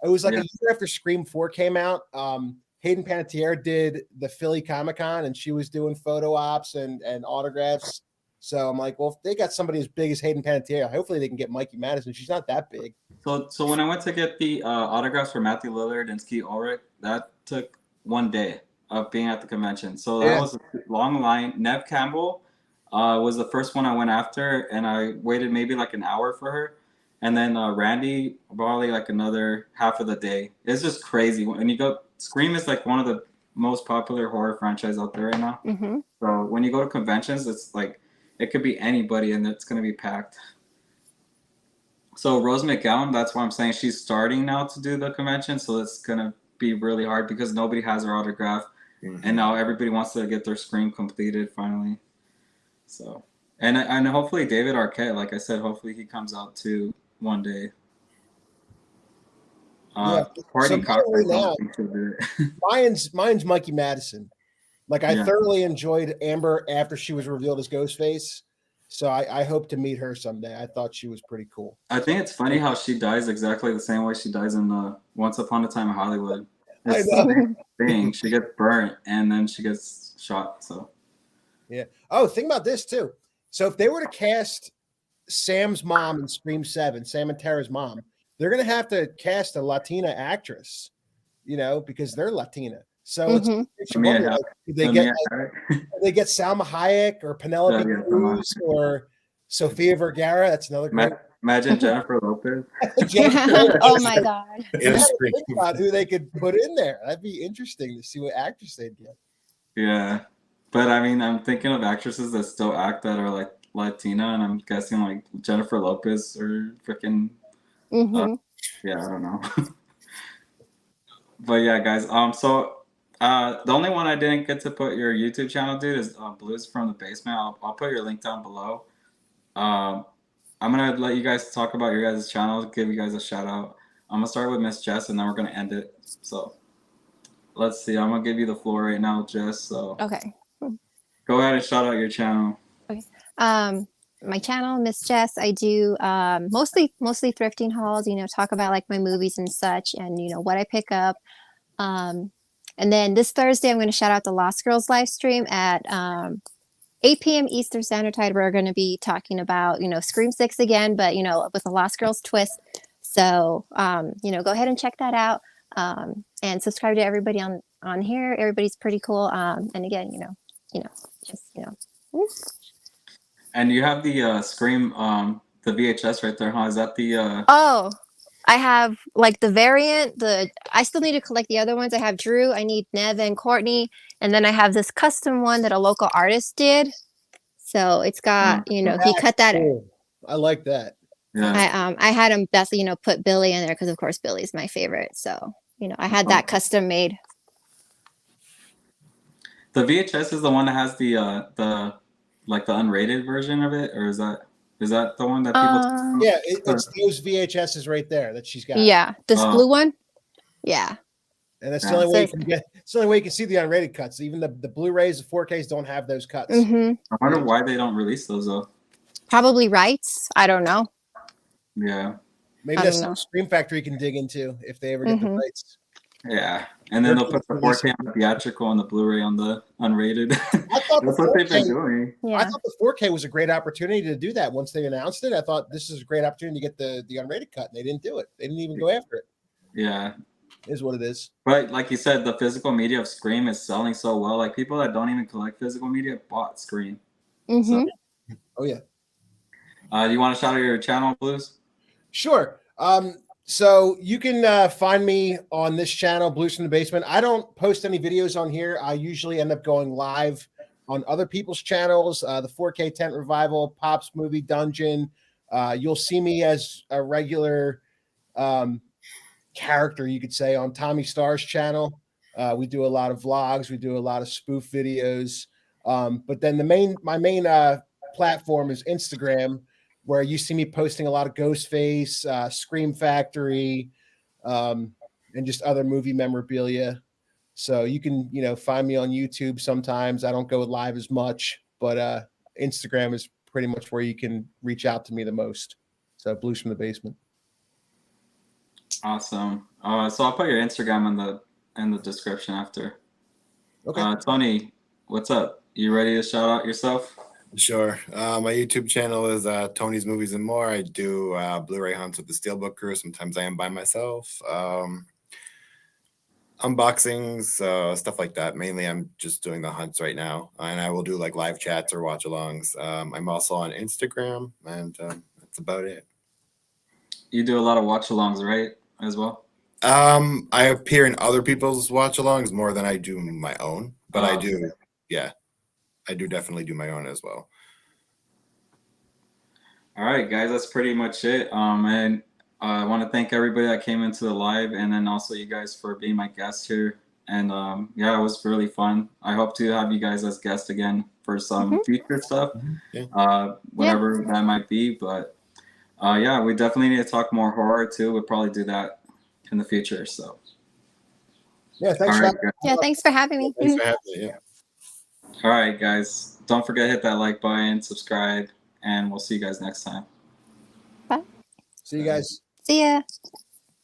It was like a year after Scream 4 came out. Hayden Panettiere did the Philly Comic-Con, and she was doing photo ops and autographs. So I'm like, well, if they got somebody as big as Hayden Panettiere, hopefully they can get Mikey Madison. She's not that big. So when I went to get the autographs for Matthew Lillard and Skeet Ulrich, that took 1 day of being at the convention. So that was a long line. Nev Campbell was the first one I went after, and I waited maybe like an hour for her. And then Randy, probably like another half of the day. It's just crazy. When you go, Scream is like one of the most popular horror franchise out there right now. Mm-hmm. So when you go to conventions, it's like, it could be anybody and it's going to be packed. So Rose McGowan, that's why I'm saying she's starting now to do the convention. So it's going to be really hard because nobody has her autograph. Mm-hmm. And now everybody wants to get their Scream completed finally. So, and hopefully David Arquette, like I said, hopefully he comes out too one day. Mine's Mikey Madison. Like, I thoroughly enjoyed Amber after she was revealed as Ghostface. So I hope to meet her someday. I thought she was pretty cool. I think it's funny how she dies exactly the same way she dies in Once Upon a Time in Hollywood. It's the same thing. She gets burnt and then she gets shot. So yeah. Oh, think about this too. So if they were to cast Sam's mom in Scream 7, Sam and Tara's mom, they're gonna have to cast a Latina actress, because they're Latina. So it's wonder, they get Salma Hayek or Penelope Cruz or Sofia Vergara. That's another great. Imagine Jennifer Lopez. Oh my God! Think about who they could put in there. That'd be interesting to see what actress they'd get. Yeah, but I mean, I'm thinking of actresses that still act that are like Latina, and I'm guessing like Jennifer Lopez or freaking. Yeah, I don't know. But yeah, guys. So. The only one I didn't get to put your YouTube channel, dude, is Blues from the Basement. I'll put your link down below. I'm gonna let you guys talk about your guys' channel, give you guys a shout out. I'm gonna start with Miss Jess, and then we're gonna end it. So let's see. I'm gonna give you the floor right now, Jess. So okay, go ahead and shout out your channel. Okay. my channel, Miss Jess. I do mostly thrifting hauls. Talk about like my movies and such, and what I pick up. And then this Thursday, I'm going to shout out the Lost Girls live stream at 8 p.m. Eastern Standard Time. We're going to be talking about Scream 6 again, but with a Lost Girls twist. So go ahead and check that out, and subscribe to everybody on here. Everybody's pretty cool. And again, just And you have the Scream, the VHS right there, huh? Is that the? Oh, I have like the variant. I still need to collect the other ones. I have Drew. I need Nev and Courtney, and then I have this custom one that a local artist did. So it's got he cut that. Cool. I like that. Yeah. I had him definitely put Billy in there because of course Billy's my favorite. So I had that custom made. The VHS is the one that has the like the unrated version of it, or is that the one that people? Yeah, it's those VHSs right there that she's got. Yeah, this blue one. Yeah. And that's the only way you can get. It's the only way you can see the unrated cuts. Even the Blu-rays, the 4Ks don't have those cuts. Mm-hmm. I wonder why they don't release those though. Probably rights. I don't know. Yeah. Maybe that's something Scream Factory can dig into if they ever get the rights. Yeah, and then they'll put the 4K on the theatrical and the Blu-ray on the unrated. I thought That's what they've been doing. Yeah. I thought the 4K was a great opportunity to do that. Once they announced it, I thought this is a great opportunity to get the unrated cut, and they didn't do it. They didn't even go after it. Yeah. It is what it is. But like you said, the physical media of Scream is selling so well. Like people that don't even collect physical media bought Scream. Mm-hmm. So, Oh yeah. Do you want to shout out your channel, Blues? Sure. So you can find me on this channel, Blues from the Basement. I don't post any videos on here. I usually end up going live on other people's channels. The 4K Tent Revival, Pops Movie Dungeon. You'll see me as a regular character, you could say, on Tommy Starr's channel. We do a lot of vlogs. We do a lot of spoof videos. But then my main platform is Instagram, where you see me posting a lot of Ghostface, Scream Factory, and just other movie memorabilia. So you can, find me on YouTube sometimes. I don't go live as much, but Instagram is pretty much where you can reach out to me the most. So Blues from the Basement. Awesome. So I'll put your Instagram in the description after. Okay. Tony, what's up? You ready to shout out yourself? Sure. My YouTube channel is Tony's Movies and More. I do Blu-ray hunts with the Steelbook crew. Sometimes I am by myself. Unboxings, stuff like that. Mainly I'm just doing the hunts right now. And I will do like live chats or watch-alongs. I'm also on Instagram, and that's about it. You do a lot of watch-alongs, right, as well? I appear in other people's watch-alongs more than I do my own. But I do, yeah. I do definitely do my own as well. All right, guys, that's pretty much it. And I want to thank everybody that came into the live, and then also you guys for being my guests here. And yeah, it was really fun. I hope to have you guys as guests again for some future stuff, whatever that might be. But yeah, we definitely need to talk more horror too. We'll probably do that in the future. So yeah, thanks. Thanks for having me. Thanks for having me. Yeah. All right, guys, don't forget to hit that like button, subscribe, and we'll see you guys next time. Bye. See you guys. See ya.